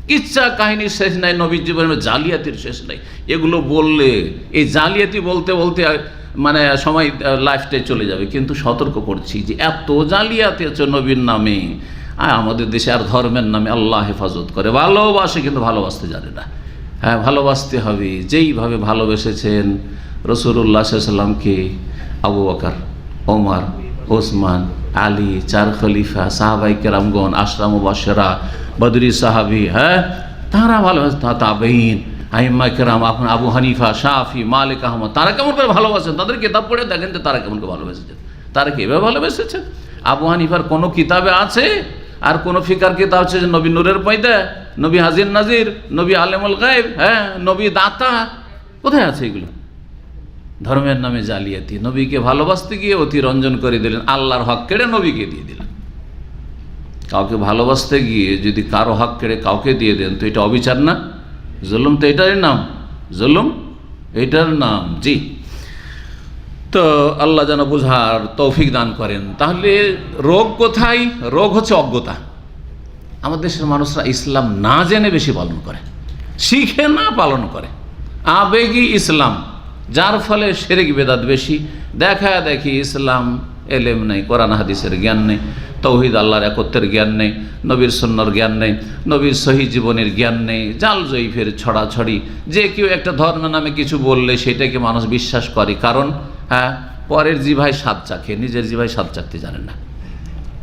কিচ্ছা কাহিনীর শেষ নাই, নবীর জীবনে জালিয়াতির শেষ নাই। এগুলো বললে এই জালিয়াতি বলতে বলতে মানে সময় লাইফটাই চলে যাবে, কিন্তু সতর্ক করছি যে এত জালিয়াতি আছে নবীর নামে, আমাদের দেশে আর ধর্মের নামে। আল্লাহ হেফাজত করে, ভালোবাসে কিন্তু ভালোবাসতে জানে না। হ্যাঁ, ভালোবাসতে হবে যেইভাবে ভালোবেসেছেন রাসূলুল্লাহ সাল্লাল্লাহু আলাইহি ওয়াসাল্লামকে আবু বকর, ওমর, ওসমান, আলী, চার খলিফা, সাহাবাই কেরামগণ, আশরা মুবাশশিরা, বদরি সাহাবী, হ্যাঁ তারা ভালোবাসেন, তাবেঈন, আইম্মা কেরাম, আপনার আবু হানিফা, শাফি, মালিক, আহমদ, তারা কেমন করে ভালোবাসেন? তাদের কিতাব পড়ে দেখেন যে তারা কেমন করে ভালোবেসেছেন। তারা কি এভাবে ভালোবেসেছেন? আবু হানিফার কোনো কিতাবে আছে আর কোনো ফিকার কিতাব আছে যে নবী নূরের পয়দা, নবী হাজির নাজির, নবী আলেমুল গায়েব, হ্যাঁ নবী দাতা, কোথায় আছে এগুলো? ধর্মের নামে জালিয়াতি। নবীকে ভালোবাসতে গিয়ে অতিরঞ্জন করে দিলেন, আল্লাহর হক কেড়ে নবীকে দিয়ে দিলেন। কাউকে ভালোবাসতে গিয়ে যদি কারো হক কেড়ে কাউকে দিয়ে দেন তো এটা অবিচার না? জুলুম তো এটারই নাম, জুলুম এটার নাম। জি, তো আল্লাহ যেন বুঝার তৌফিক দান করেন। তাহলে রোগ কোথায়? রোগ হচ্ছে অজ্ঞতা। আমাদের দেশের মানুষরা ইসলাম না জেনে বেশি পালন করে, শিখে না পালন করে, আবেগী ইসলাম, যার ফলে শিরক বিদআত বেশি। দেখা দেখি ইসলাম এলেম নেই, কোরআন হাদিসের জ্ঞান নেই, তৌহিদ আল্লাহর একত্বের জ্ঞান নেই, নবীর সুন্নাহর জ্ঞান নেই, নবীর সহি জীবনের জ্ঞান নেই, জাল জয়ীফের ছড়াছড়ি। যে কেউ একটা ধর্মের নামে কিছু বললে সেটাকে মানুষ বিশ্বাস করে, কারণ হ্যাঁ পরের জিভাই স্বাদ চাখে, নিজের জিভাই স্বাদ চাখতে জানেন না।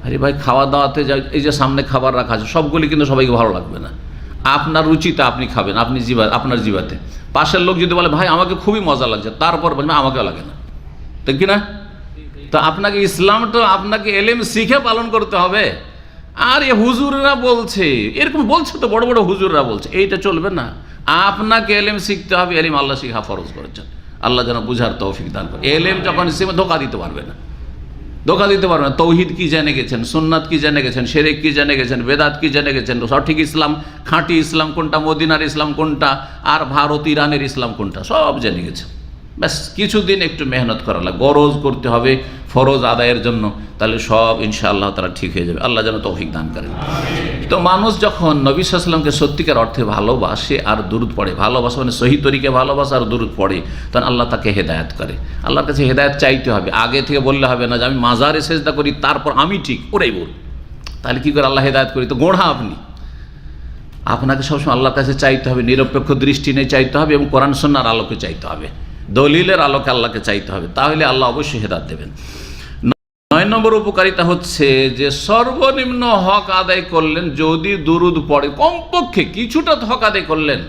আরে ভাই, খাওয়া দাওয়াতে এই যে সামনে খাবার রাখা আছে সবগুলি কিন্তু সবাইকে ভালো লাগবে না। আপনার রুচিতে আপনি খাবেন, আপনি আপনার জিভাতে। পাশের লোক যদি বলে ভাই আমাকে খুবই মজা লাগছে, তারপর বলবে আমাকেও লাগে না, ঠিক কিনা? তো আপনাকে ইসলামটা আপনাকে এলেম শিখে পালন করতে হবে। আর এ হুজুররা বলছে, এরকম বলছে তো বড় বড় হুজুররা বলছে, এইটা চলবে না। আপনাকে এলেম শিখতে হবে, এলেম আল্লাহ শিখা ফরজ করেছেন। আল্লাহ যেন বুঝার তৌফিক দান করে। এলেম যখন ইসলামে ধোঁকা দিতে পারবে না, ধোঁকা দিতে পারবে না। তৌহিদ কি জেনে গেছেন, সুন্নাত কি জেনে গেছেন, শিরক কি জেনে গেছেন, বেদাত কি জেনে গেছেন, সঠিক ইসলাম, খাঁটি ইসলাম কোনটা, মদিনার ইসলাম কোনটা, আর ভারত ইরানের ইসলাম কোনটা, সব জেনে গেছেন। ব্যাস কিছুদিন একটু মেহনত করা লাগে, গরজ করতে হবে ফরজ আদায়ের জন্য, তাহলে সব ইনশাআল্লাহ তারা ঠিক হয়ে যাবে। আল্লাহ যেন তৌফিক দান করেন। তো মানুষ যখন নবী সাল্লাল্লাহু আলাইহি ওয়াসাল্লামকে সত্যিকার অর্থে ভালোবাসে আর দুরূদ পড়ে, ভালোবাসা মানে সহি তরিকায় ভালোবাসা আর দুরূদ পড়ে, তখন আল্লাহ তাকে হেদায়েত করে। আল্লাহর কাছে হেদায়েত চাইতে হবে, আগে থেকে বললে হবে না যে আমি মাজারে সেজদা করি তারপর আমি ঠিক, ওরাই বল। তাহলে কী করে আল্লাহ হেদায়েত করি? তো গোঁড়া আপনি। আপনাকে সবসময় আল্লাহর কাছে চাইতে হবে, নিরপেক্ষ দৃষ্টি নিয়ে চাইতে হবে এবং কোরআন সুন্নাহর আলোকে চাইতে হবে, দলিলের আলোকে আল্লাহকে চাইতে হবে, তাহলে আল্লাহ অবশ্যই হেদায়েত দেবেন। 9 নম্বর উপকারিতা হচ্ছে যে সর্বনিম্ন হক আদায় করলেন, যদি দুরুদ পড়ে কমপক্ষে কিছুটা হক আদায় করলেন।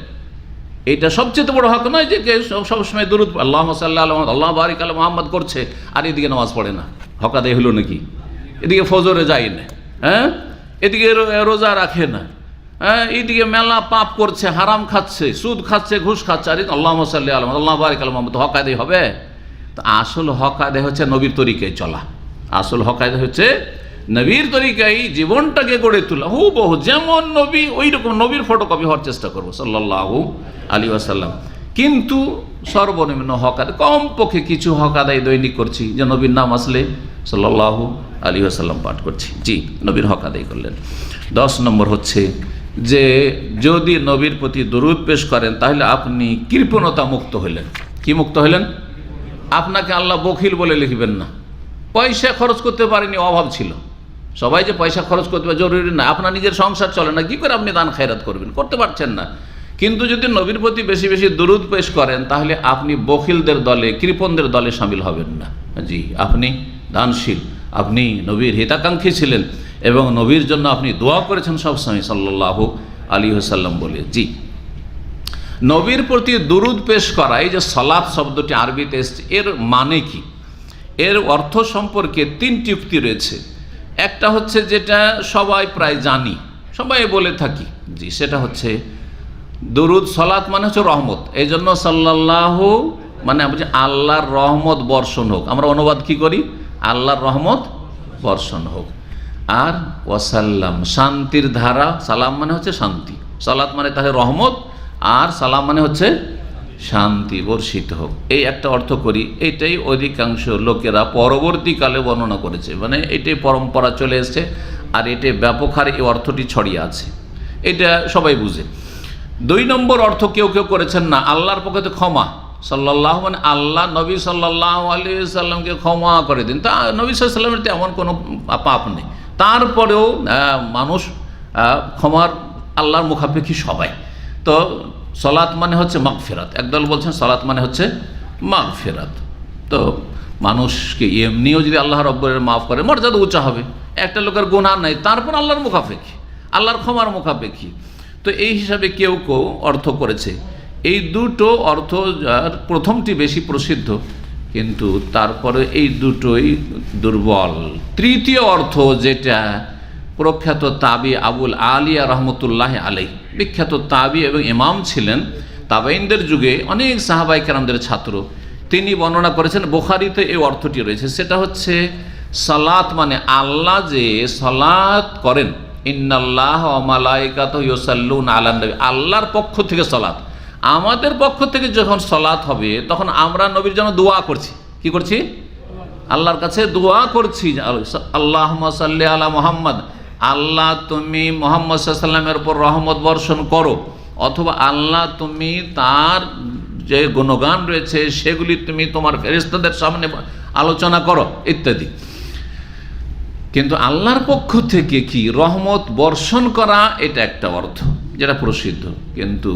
এটা সবচেয়ে বড় হক নয় যে সবসময় দুরুদ আল্লাহুম্মা সাল্লি আলা মুহাম্মদ, আল্লাহু বারিক আলা মুহাম্মদ করছে আর এদিকে নামাজ পড়ে না। হক আদায় হলো নাকি? এদিকে ফজরে যায় না, হ্যাঁ এদিকে রোজা রাখে না, হ্যাঁ এইদিকে মেলা পাপ করছে, হারাম খাচ্ছে, সুদ খাচ্ছে, ঘুষ খাচ্ছে, আর আল্লাহুম্মা সাল্লি আলা মুহাম্মদ, আল্লাহু বারিক আলা মুহাম্মদ, হক আদায় হবে? তো আসল হক আদায় হচ্ছে নবীর তরিকায় চলা। আসল হক আদায় হচ্ছে নবীর তরিকায় জীবনটাকে গড়ে তোলা, হুবহু যেমন নবী ওই রকম নবীর ফটোকপি হওয়ার চেষ্টা করবো সাল্লাল্লাহু আলাইহি ওয়াসাল্লাম। কিন্তু সর্বনিম্ন হক আদায়, কমপক্ষে কিছু হক আদায় দৈনিক করছি, যে নবীর নাম আসলে সাল্লাল্লাহু আলাইহি ওয়াসাল্লাম পাঠ করছি। জি, নবীর হক আদায় করলেন। 10 নম্বর হচ্ছে যে যদি নবীর প্রতি দরুদ পেশ করেন তাহলে আপনি কৃপণতা মুক্ত হইলেন। কি মুক্ত হইলেন? আপনাকে আল্লাহ বখিল বলে লিখবেন না। পয়সা খরচ করতে পারেনি, অভাব ছিল। সবাই যে পয়সা খরচ করতে পারে জরুরি না। আপনার নিজের সংসার চলে না, কি করে আপনি দান খায়রাত করবেন? করতে পারছেন না। কিন্তু যদি নবীর প্রতি বেশি বেশি দরুদ পেশ করেন তাহলে আপনি বখিলদের দলে, কৃপণদের দলে সামিল হবেন না। জি, আপনি দানশীল, আপনি নবীর হিতাকাঙ্ক্ষী ছিলেন এবং নবীর জন্য আপনি দোয়া করেছেন সবসময় সাল্লাল্লাহু আলাইহি ওয়াসাল্লাম বলে। জি, নবীর প্রতি দরুদ পেশ করা, এই যে সালাত শব্দটি আরবিতে এসেছে, এর মানে কি? এর অর্থ সম্পর্কে 3টি উক্তি রয়েছে। একটা হচ্ছে যেটা সবাই প্রায় জানি, সবাই বলে থাকি, জি, সেটা হচ্ছে দরুদ সালাত মানে হচ্ছে রহমত। এই জন্য সাল্লাল্লাহু মানে আল্লাহর রহমত বর্ষণ হোক, আমরা অনুবাদ কি করি? আল্লাহর রহমত বর্ষণ হোক। আর ওয়াসাল্লাম শান্তির ধারা, সালাম মানে হচ্ছে শান্তি, সালাত মানে তাহলে রহমত, আর সালাম মানে হচ্ছে শান্তি বর্ষিত হোক। এই একটা অর্থ করি। এইটাই অধিকাংশ লোকেরা পরবর্তীকালে বর্ণনা করেছে, মানে এটাই পরম্পরা চলে এসেছে আর এটাই ব্যাপক হারে এই অর্থটি ছড়িয়ে আছে, এটা সবাই বুঝে। 2 নম্বর অর্থ কেউ কেউ করেছেন না, আল্লাহর পক্ষে ক্ষমা, সাল্লাল্লাহু মানে আল্লাহ নবী সাল্লাল্লাহু আলাইহি সাল্লামকে ক্ষমা করে দিন। তা নবী সাল্লাল্লাহু আলাইহি সাল্লামের এমন কোনো পাপ নেই, তারপরেও মানুষ ক্ষমার আল্লাহর মুখাপেক্ষী সবাই। তো সালাত মানে হচ্ছে মাগফিরাত, একদল বলছেন সালাত মানে হচ্ছে মাগফিরাত। তো মানুষকে এমনিও যদি আল্লাহ রব্বুর মাফ করে মর্যাদা উঁচা হবে। একটা লোকের গুনাহ নাই, তারপর আল্লাহর মুখাপেক্ষী, আল্লাহর ক্ষমার মুখাপেক্ষী। তো এই হিসাবে কেউ কেউ অর্থ করেছে। এই দুটো অর্থ, প্রথমটি বেশি প্রসিদ্ধ, কিন্তু তারপরে এই দুটোই দুর্বল। তৃতীয় অর্থ যেটা প্রখ্যাত তাবি আবুল আলিয়া রহমতুল্লাহ আলাই, বিখ্যাত তাবি এবং ইমাম ছিলেন, তাবেঈনদের যুগে অনেক সাহাবায়ে কেরামদের ছাত্র, তিনি বর্ণনা করেছেন, বুখারীতে এই অর্থটি রয়েছে। সেটা হচ্ছে সালাত মানে আল্লাহ যে সালাত করেন, ইন্নাল্লাহ ওয়া মালাইকাতুহু ইউসাল্লুনা আলান নবী, আল্লাহর পক্ষ থেকে সালাত, আমাদের পক্ষ থেকে যখন সালাত হবে তখন আমরা নবীর জন্য দোয়া করছি। কি করছি? আল্লাহর কাছে দোয়া করছি, আল্লাহুম্মা সাল্লি আলা মুহাম্মদ, আল্লাহ তুমি মুহাম্মদ সাল্লাল্লাহু আলাইহি ওয়াসাল্লামের উপর রহমত বর্ষণ করো, অথবা আল্লাহ তুমি তার যে গুণগান রয়েছে সেগুলি তুমি তোমার ফেরেশতাদের সামনে আলোচনা করো ইত্যাদি। কিন্তু আল্লাহর পক্ষ থেকে কি রহমত বর্ষণ করা, এটা একটা অর্থ যেটা প্রসিদ্ধ। কিন্তু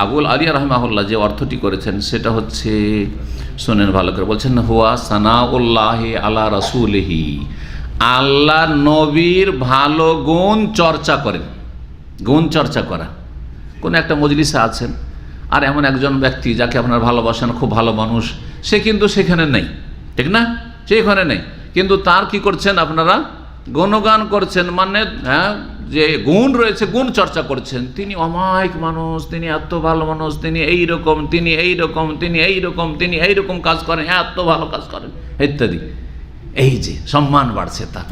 আবুল আলিয়া রাহিমাহুল্লাহ যে অর্থটি করেছেন সেটা হচ্ছে, শোনেন ভালো করে, বলছেন হুয়া সানাউল্লাহি আলা রাসূলিহি, আল্লাহ নবীর ভালো গুণ চর্চা করেন। গুণ চর্চা করা, কোন একটা মজলিসে আছেন আর এমন একজন ব্যক্তি যাকে আপনার ভালোবাসেন, খুব ভালো মানুষ, সে কিন্তু সেখানে নেই, ঠিক না? সেখানে নেই, কিন্তু তার কি করছেন আপনারা? গুণগান করছেন, মানে যে গুণ রয়েছে গুণ চর্চা করছেন। তিনি অমায়িক মানুষ, তিনি এত ভালো মানুষ, তিনি এইরকম, তিনি এইরকম, তিনি এইরকম, তিনি এইরকম কাজ করেন, এত ভালো কাজ করেন ইত্যাদি। এই যে সম্মান বাড়ছে তার।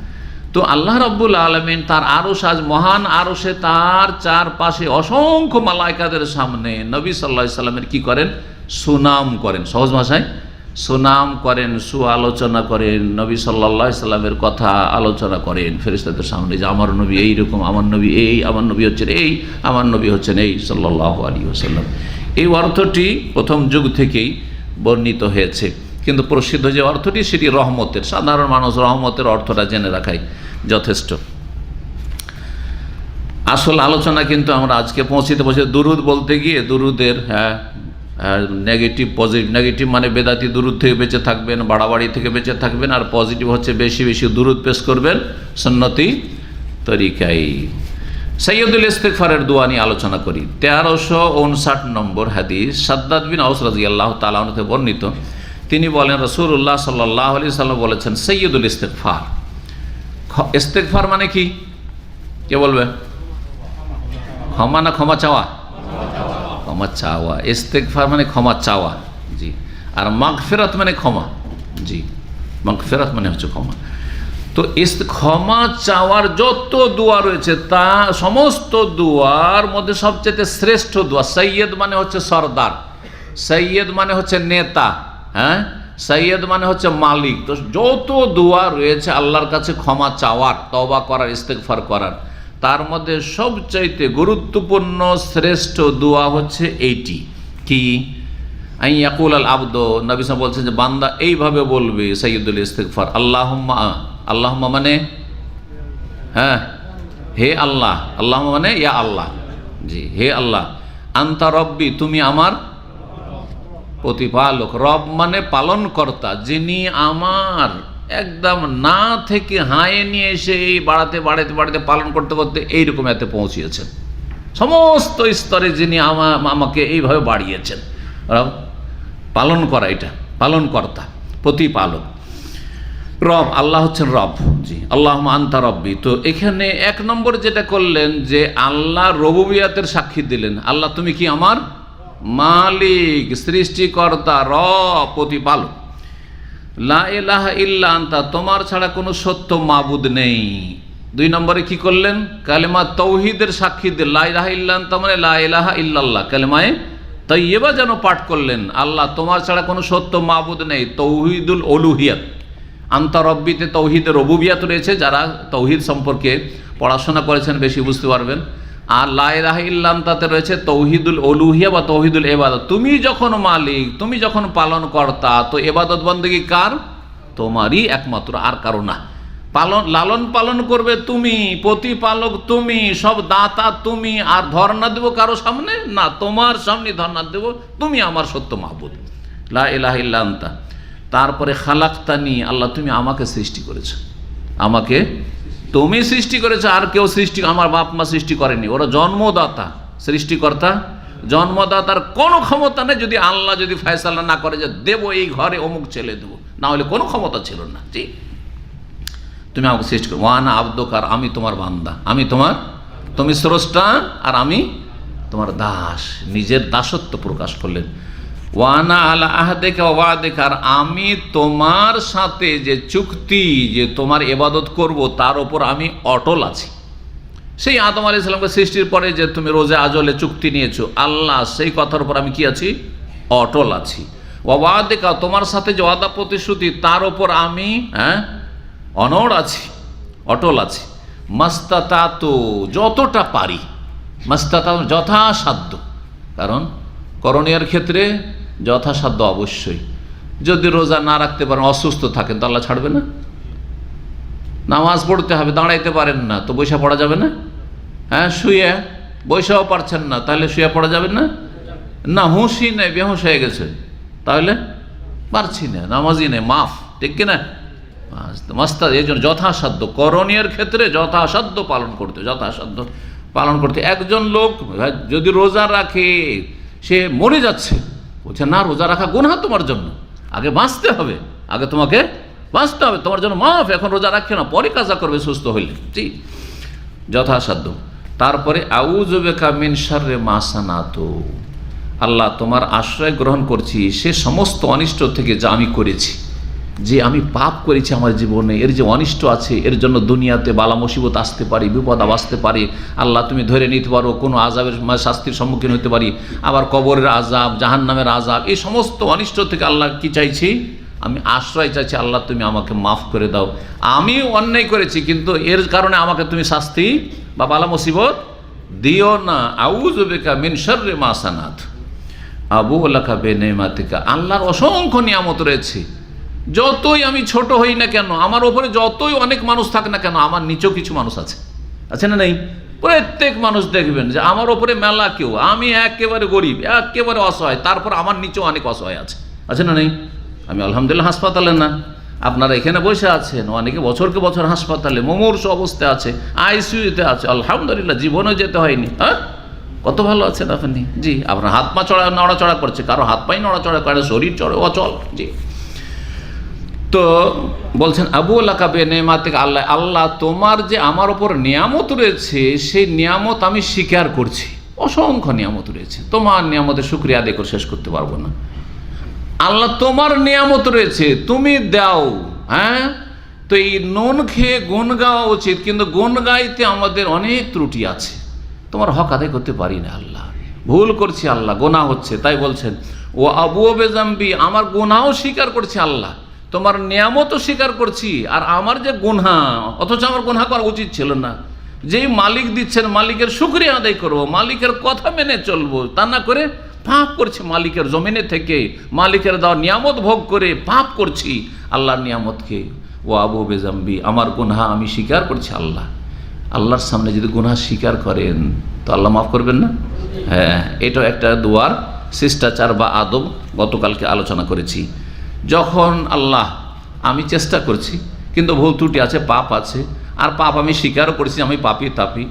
তো আল্লাহ রাব্বুল আলামিন তার আরশ, আজ মহান আরশে তার চারপাশে অসংখ্য মালায়েকাদের সামনে নবী সাল্লাল্লাহু আলাইহি সাল্লামের কি করেন? সুনাম করেন, সহজ ভাষায় সুনাম করেন, আলোচনা করেন, নবী সাল্লাল্লাহু আলাইহি সাল্লামের কথা আলোচনা করেন ফেরেশতাদের সামনে, যে আমার নবী এইরকম, আমার নবী এই, আমার নবী হচ্ছেন এই, আমার নবী হচ্ছেন এই সাল্লাল্লাহু আলাইহি ওয়াসাল্লাম। এই অর্থটি প্রথম যুগ থেকেই বর্ণিত হয়েছে, কিন্তু প্রসিদ্ধ যে অর্থটি সেটি রহমতের। সাধারণ মানুষ রহমতের অর্থটা জেনে রাখাই যথেষ্ট। আসল আলোচনা কিন্তু আমরা আজকে পৌঁছতে দুরুদ বলতে গিয়ে দুরুদের নেগেটিভ, পজিটিভ। নেগেটিভ মানে বেদাতি দুরুদ থেকে বেঁচে থাকবেন, বাড়াবাড়ি থেকে বেঁচে থাকবেন, আর পজিটিভ হচ্ছে বেশি বেশি দুরুদ পেশ করবেন সুন্নতি তরিকায়। সৈয়দুল ইস্তিগফারের দোয়া নিয়ে আলোচনা করি। 1359 নম্বর হাদিস, সাদ্দাদ বিন আউস রাদিয়াল্লাহু তাআলা আনহু থেকে বর্ণিত। তিনি বলেন, রাসূলুল্লাহ সাল্লাল্লাহু আলাইহি সাল্লাম বলেছেন, সৈয়দুল ইস্তিগফার। ইস্তিগফার মানে কি? কে বলবে? ক্ষমা না ক্ষমা চাওয়া? ক্ষমা চাওয়া। ইস্তিগফার মানে ক্ষমা চাওয়া, জি। আর মাগফিরাত মানে ক্ষমা, জি। মাগফিরাত মানে হচ্ছে ক্ষমা। তো ক্ষমা চাওয়ার যত দোয়া রয়েছে তা সমস্ত দোয়ার মধ্যে সবচেয়ে শ্রেষ্ঠ দোয়া, সৈয়দ মানে হচ্ছে সরদার, সৈয়দ মানে হচ্ছে নেতা, হ্যাঁ, সাইয়্যেদ মানে হচ্ছে মালিক। তো যত দোয়া রয়েছে আল্লাহর কাছে ক্ষমা চাওয়ার, তওবা করার, ইস্তেগফার করার, তার মধ্যে সবচাইতে গুরুত্বপূর্ণ শ্রেষ্ঠ দোয়া হচ্ছে এইটি কি, আই ইয়াকুল আল আব্দ, নবী সাল্লাল্লাহু বলছেন যে বান্দা এইভাবে বলবে সাইয়্যিদুল ইস্তেগফার, আল্লাহুম্মা, আল্লাহুম্মা মানে হ্যাঁ হে আল্লাহ, আল্লাহুম্মা মানে ইয়া আল্লাহ, জি হে আল্লাহ, আনতা রব্বি তুমি আমার প্রতিপালক, রব মানে পালন কর্তা, যিনি আমার একদম না থেকে হায়ে নিয়ে এসে এই বাড়াতে বাড়াতে বাড়াতে পালন করতে করতে এইরকম এতে পৌঁছিয়েছেন, সমস্ত স্তরে যিনি আমাকে এইভাবে বাড়িয়েছেন। রব পালন করা, এটা পালন কর্তা, প্রতিপালক, রব, আল্লাহ হচ্ছেন রব, জি আল্লাহুম্মা আনতা রব্বি। তো এখানে এক নম্বর যেটা করলেন যে আল্লাহ রুবুবিয়াতের সাক্ষী দিলেন, আল্লাহ তুমি কি আমার মালিক, সৃষ্টিকর্তা, রব, প্রতিপালক। লা ইলাহা ইল্লা আনতা তোমার ছাড়া কোনো সত্য মাবুদ নেই। দুই নম্বরে কি করলেন, কালেমা তৌহিদের সাক্ষী দিলেন, লা ইলাহা ইল্লা আনতা মানে লা ইলাহা ইল্লাল্লাহ, কালেমায়ে তাইয়্যিবা যেন পাঠ করলেন, আল্লাহ তোমার ছাড়া কোনো সত্য মাবুদ নেই, তৌহিদুল উলুহিয়াত। আনতা রব্বিতে তৌহিদের রুবুবিয়াত রয়েছে, যারা তৌহিদ সম্পর্কে পড়াশোনা করেছেন বেশি বুঝতে পারবেন। আর লা ইলাহা ইল্লা আনতাতে রয়েছে তৌহিদুল উলুহিয়া বা তৌহিদুল ইবাদত। তুমি যখন মালিক, তুমি যখন পালন কর্তা, তো ইবাদত বন্দেগী কার? তোমারই একমাত্র, আর কারো না। লালন পালন করবে তুমি, প্রতিপালক তুমি, সব দাতা তুমি, আর ধর্ণা দেবো কারো সামনে না, তোমার সামনে ধর্ণা দেবো, তুমি আমার সত্য মাহবুদ, লা ইলাহা ইল্লা আনতা। তারপরে খালাকতানি, আল্লাহ তুমি আমাকে সৃষ্টি করেছো, আমাকে তুমি সৃষ্টি করেছো, আর কেউ সৃষ্টি, আমার বাপ মা সৃষ্টি করেনি, ওরা জন্মদাতা, সৃষ্টিকর্তা জন্মদাতার কোনো ক্ষমতা নেই, যদি আল্লাহ যদি ফয়সালা না করে যে দেবো এই ঘরে অমুক ছেলে দেবো, না হলে কোনো ক্ষমতা ছিল না। জি তুমি আমাকে সৃষ্টি করো, ওয়ানা আব্দুকার আমি তোমার বান্দা, আমি তোমার, তুমি স্রষ্টা আর আমি তোমার দাস, নিজের দাসত্ব প্রকাশ করলেন। ওয়ানা আলা আহদেকা ওয়াদেকা, আর আমি তোমার সাথে যে চুক্তি, যে তোমার ইবাদত করব তার উপর আমি অটল আছি। সেই আদম আলাইহিস সালামকে সৃষ্টির পরে যে তুমি রোজে আজলে চুক্তি নিয়েছো আল্লাহ, সেই কথার উপর আমি কি আছি? অটল আছি। ওয়াদেকা তোমার সাথে যে ওয়াদা প্রতিশ্রুতি তার উপর আমি অনড় আছি, অটল আছি। মাস্তাতাতু যতটা পারি, মাস্তাতাতু যথাসাধ্য, কারণ করণীয়ের ক্ষেত্রে যথাসাধ্য অবশ্যই। যদি রোজা না রাখতে পারেন, অসুস্থ থাকেন, তো আল্লাহ ছাড়বে না। নামাজ পড়তে হবে, দাঁড়াইতে পারেন না, তো বৈশা পড়া যাবে না। শুয়ে বৈশাও পারছেন না, তাহলে শুয়ে পড়া যাবে না। না হুঁশই নেই, বেহুশ হয়ে গেছে, তাহলে পারছি না, নামাজই নেই, মাফ, ঠিক কিনা? মাস্তা, এই জন্য যথাসাধ্য করণীয়ের ক্ষেত্রে যথাসাধ্য পালন করতে, যথাসাধ্য পালন করতে। একজন লোক যদি রোজা রাখে, সে মরে যাচ্ছে, বলছে না রোজা রাখা গুনাহ তোমার জন্য, আগে বাঁচতে হবে, আগে তোমাকে বাঁচতে হবে, তোমার জন্য মাফ, এখন রোজা রাখে না, পরে কাজা করবে সুস্থ হইলে। জি যথাসাধ্য। তারপরে আউযু বিকা মিন শাররি মা সানাতু, আল্লাহ তোমার আশ্রয় গ্রহণ করছি সে সমস্ত অনিষ্ট থেকে যা আমি করেছি, যে আমি পাপ করেছি আমার জীবনে, এর যে অনিষ্ট আছে, এর জন্য দুনিয়াতে বালা মুসিবত আসতে পারি, বিপদ আসতে পারে, আল্লাহ তুমি ধরে নিতে পারো, কোনো আযাবের শাস্তির সম্মুখীন হতে পারি, আবার কবরের আযাব, জাহান্নামের আযাব, এই সমস্ত অনিষ্ট থেকে আল্লাহ কি চাইছি? আমি আশ্রয় চাইছি, আল্লাহ তুমি আমাকে মাফ করে দাও, আমি অন্যায় করেছি কিন্তু এর কারণে আমাকে তুমি শাস্তি বা বালা মুসিবত দিও না। আউযু বিকা মিন শাররি মা সানাত আবুউ লাকা বিনিমাতিকা, আল্লাহর অসংখ্য নিয়ামত রয়েছে, যতই আমি ছোট হই না কেন, আমার ওপরে যতই অনেক মানুষ থাক না কেন, আমার নিচেও কিছু মানুষ আছে না নেই? প্রত্যেক মানুষ দেখবেন যে আমার ওপরে মেলা কেউ, আমি একেবারে গরিব, একেবারে অসহায়, তারপর আমার নিচেও অনেক অসহায় আছে না নেই? আমি আলহামদুলিল্লাহ হাসপাতালে না, আপনারা এখানে বসে আছেন, অনেকে বছরকে বছর হাসপাতালে মুমূর্ষু অবস্থায় আছে, আইসিইউতে আছে, আলহামদুলিল্লাহ জীবনেও যেতে হয়নি। কত ভালো আছেন আপনি। জি আপনার হাত পা নড়াচড়া করছে, কারো হাত পাই নড়াচড়া করে, শরীর চড়ে অচল। জি তো বলছেন আবু লাকা বিনিমাতিকা, আল্লাহ আল্লাহ তোমার যে আমার ওপর নিয়ামত রয়েছে সেই নিয়ামত আমি স্বীকার করছি, অসংখ্য নিয়ামত রয়েছে, তোমার নিয়ামতের শুকরিয়া আদায় করে শেষ করতে পারবো না। আল্লাহ তোমার নিয়ামত রয়েছে, তুমি দাও। তো এই নুন খেয়ে গুণ গাওয়া উচিত, কিন্তু গুণ গাইতে আমাদের অনেক ত্রুটি আছে, তোমার হক আদায় করতে পারি না আল্লাহ, ভুল করছি আল্লাহ, গোনা হচ্ছে। তাই বলছেন ও আবু বেজাম্বি, আমার গুনাহও স্বীকার করছি আল্লাহ, তোমার নিয়ামতও স্বীকার করছি, আর আমার যে গুনাহ, অথচ আমার গুনাহ করা উচিত ছিল না। যেই মালিক দিচ্ছেন মালিকের শুকরিয়া আদায় করবো, মালিকের কথা মেনে চলবো, তা না করে পাপ করছি, মালিকের জমিনে থেকে মালিকের দেওয়া নিয়ামত ভোগ করে পাপ করছি আল্লাহর নিয়ামতকে। ও আবু বেজাম্বি, আমার গুনাহ আমি স্বীকার করছি আল্লাহ। আল্লাহর সামনে যদি গুনাহ স্বীকার করেন তো আল্লাহ মাফ করবেন না? হ্যাঁ, এটাও একটা দোয়ার শিষ্টাচার বা আদব, গতকালকে আলোচনা করেছি। যখন আল্লাহ, আমি চেষ্টা করছি কিন্তু ভুল ত্রুটি আছে, পাপ আছে, আর পাপ আমি স্বীকারও করছি, আমি পাপি তাপি,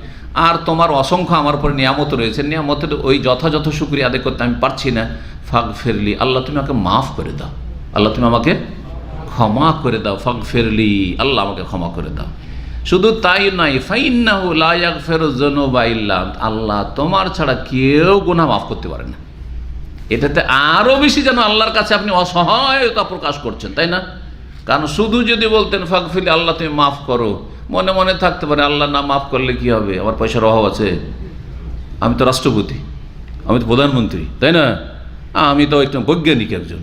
আর তোমার অসংখ্য আমার উপরে নিয়ামত রয়েছে, নিয়ামতের ওই যথাযথ শুকরিয়া আদায় করতে আমি পারছি না, ফাগ ফেরলি, আল্লাহ তুমি আমাকে মাফ করে দাও, আল্লাহ তুমি আমাকে ক্ষমা করে দাও, ফাগ ফেরলি, আল্লাহ আমাকে ক্ষমা করে দাও। শুধু তাই নয়, ফাইন্নাহু লা ইয়াগফিরুয যুনুবা ইল্লা আনতা, আল্লাহ তোমার ছাড়া কেউ গুনাহ মাফ করতে পারে না। এটাতে আরও বেশি যেন আল্লাহর কাছে আপনি অসহায়তা প্রকাশ করছেন, তাই না? কারণ শুধু যদি বলতেন ফাগফিরলি, আল্লাহ তুমি মাফ করো, মনে মনে থাকতে পারে আল্লাহ না মাফ করলে কি হবে, আমার পয়সার অভাব আছে, আমি তো রাষ্ট্রপতি, আমি তো প্রধানমন্ত্রী, তাই না, আমি তো একজন বৈজ্ঞানিক একজন,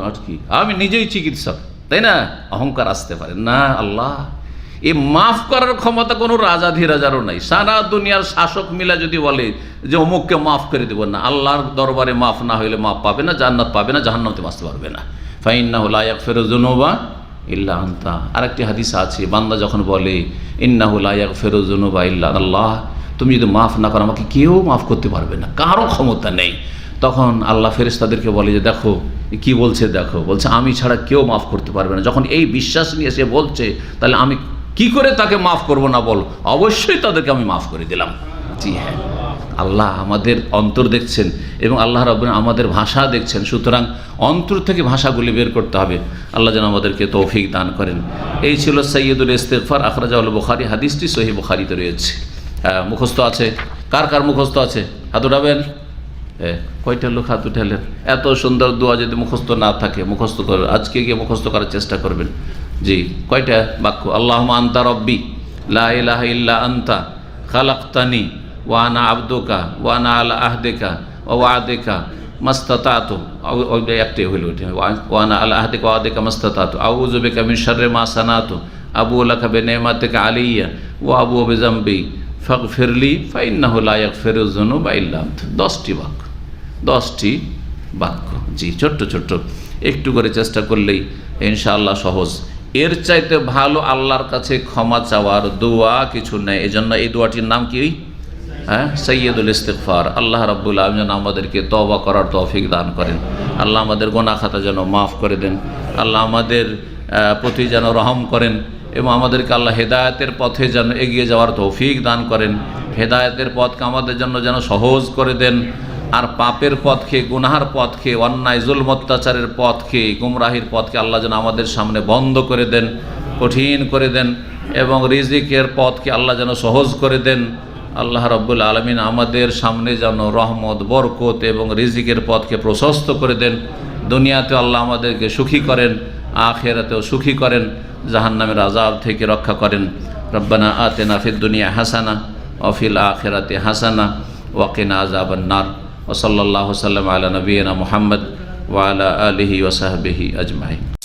আর কি, আমি নিজেই চিকিৎসক, তাই না, অহংকার আসতে পারে না। আল্লাহ এই মাফ করার ক্ষমতা কোনো রাজাধিরাজারও নাই। সারা দুনিয়ার শাসক মিলা যদি বলে যে অমুককে মাফ করে দেব না, আল্লাহর দরবারে মাফ না হইলে মাফ পাবে না, জান্নাত পাবে না, জাহান্নামে বাঁচতে পারবে না। ফাইন্নাহু লা ইয়াগফিরুয যুনুবা ইল্লা আনতা। আরেকটি হাদিস আছে, বান্দা যখন বলে ইন্নাহু লা ইয়াগফিরুয যুনুবা ইল্লা আল্লাহ, তুমি যদি মাফ না করো আমাকে কেউ মাফ করতে পারবে না, কারো ক্ষমতা নেই, তখন আল্লাহ ফেরেশতাদেরকে বলে যে দেখো কি বলছে, দেখো বলছে আমি ছাড়া কেউ মাফ করতে পারবে না। যখন এই বিশ্বাস নিয়ে সে বলছে, তাহলে আমি কি করে তাকে মাফ করব না? বল, অবশ্যই তাদেরকে আমি মাফ করে দিলাম। জি হ্যাঁ, আল্লাহ আমাদের অন্তর দেখছেন এবং আল্লাহ রাব্বুল আমাদের ভাষা দেখছেন, সুতরাং অন্তর থেকে ভাষাগুলি বের করতে হবে। আল্লাহ যেন আমাদেরকে তৌফিক দান করেন। এই ছিল সাইয়্যিদুল ইস্তিগফার, আখরাজাহুল বুখারী, হাদিসটি সহিহ বুখারীতে রয়েছে। মুখস্থ আছে? কার কার মুখস্থ আছে? হাত উঠাবেন। কয়টা লোক হাত উঠালেন? এত সুন্দর দোয়া যদি মুখস্থ না থাকে, মুখস্থ করবেন, আজকে গিয়ে মুখস্থ করার চেষ্টা করবেন। জি, কয়টা বাক্য? আল্লাহুম্মা আনতা রব্বি লা ইলাহা ইল্লা আনতা খালাকতানি ওয়া আনা আবদুকা ওয়া আনা আলা আহদিকা ওয়া ওয়াদিকা মাস্তাতাতু, একটাই হইল ওয়া আনা আলা আহদিকা ওয়া ওয়াদিকা মাস্তাতাতু, আউযু বিকা মিন শাররি মা সানাতু, আবু লাকা বিনিমাতিকা আলাইয়া ওয়া আবু বিযামবি ফাগফিরলি ফাইন্নাহু লা ইয়াগফিরুয যুনুবা ইল্লা আনতা। 10টি বাক্য, 10টি বাক্য। জি, ছোট্ট ছোট্ট একটু করে চেষ্টা করলেই ইনশাআল্লাহ সহজ। এর চাইতে ভালো আল্লাহর কাছে ক্ষমা চাওয়ার দোয়া কিছু নেই। এজন্য এই দোয়াটির নাম কি? সাইয়্যিদুল ইস্তিগফার। আল্লাহ রাব্বুল আলামিন যেন আমাদেরকে তওবা করার তৌফিক দান করেন। আল্লাহ আমাদের গুনাহ খাতা যেন মাফ করে দেন। আল্লাহ আমাদের প্রতি যেন রহম করেন এবং আমাদেরকে আল্লাহ হেদায়েতের পথে যেন এগিয়ে যাওয়ার তৌফিক দান করেন। হেদায়েতের পথকে আমাদের জন্য যেন সহজ করে দেন। আর পাপের পথকে, গুনাহার পথকে, অন্যায় জুলম অত্যাচারের পথকে, গুমরাহির পথকে আল্লাহ যেন আমাদের সামনে বন্ধ করে দেন, কঠিন করে দেন, এবং রিজিকের পথকে আল্লাহ যেন সহজ করে দেন। আল্লাহ রাব্বুল আলামিন আমাদের সামনে যেন রহমত, বরকত এবং রিজিকের পথকে প্রশস্ত করে দেন। দুনিয়াতে আল্লাহ আমাদেরকে সুখী করেন, আখিরাতেও সুখী করেন, জাহান্নামের আযাব থেকে রক্ষা করেন। রব্বানা আতিনা ফিদ দুনিয়া হাসানা ওয়া ফিল আখিরাতি হাসানা ওয়া কিনা আযাবান নার। ওয়া সাল্লাল্লাহু সাল্লাম আলা নবিয়িনা মুহাম্মদ ওয়া আলা আলিহি ওয়া সাহবিহি আজমাইন।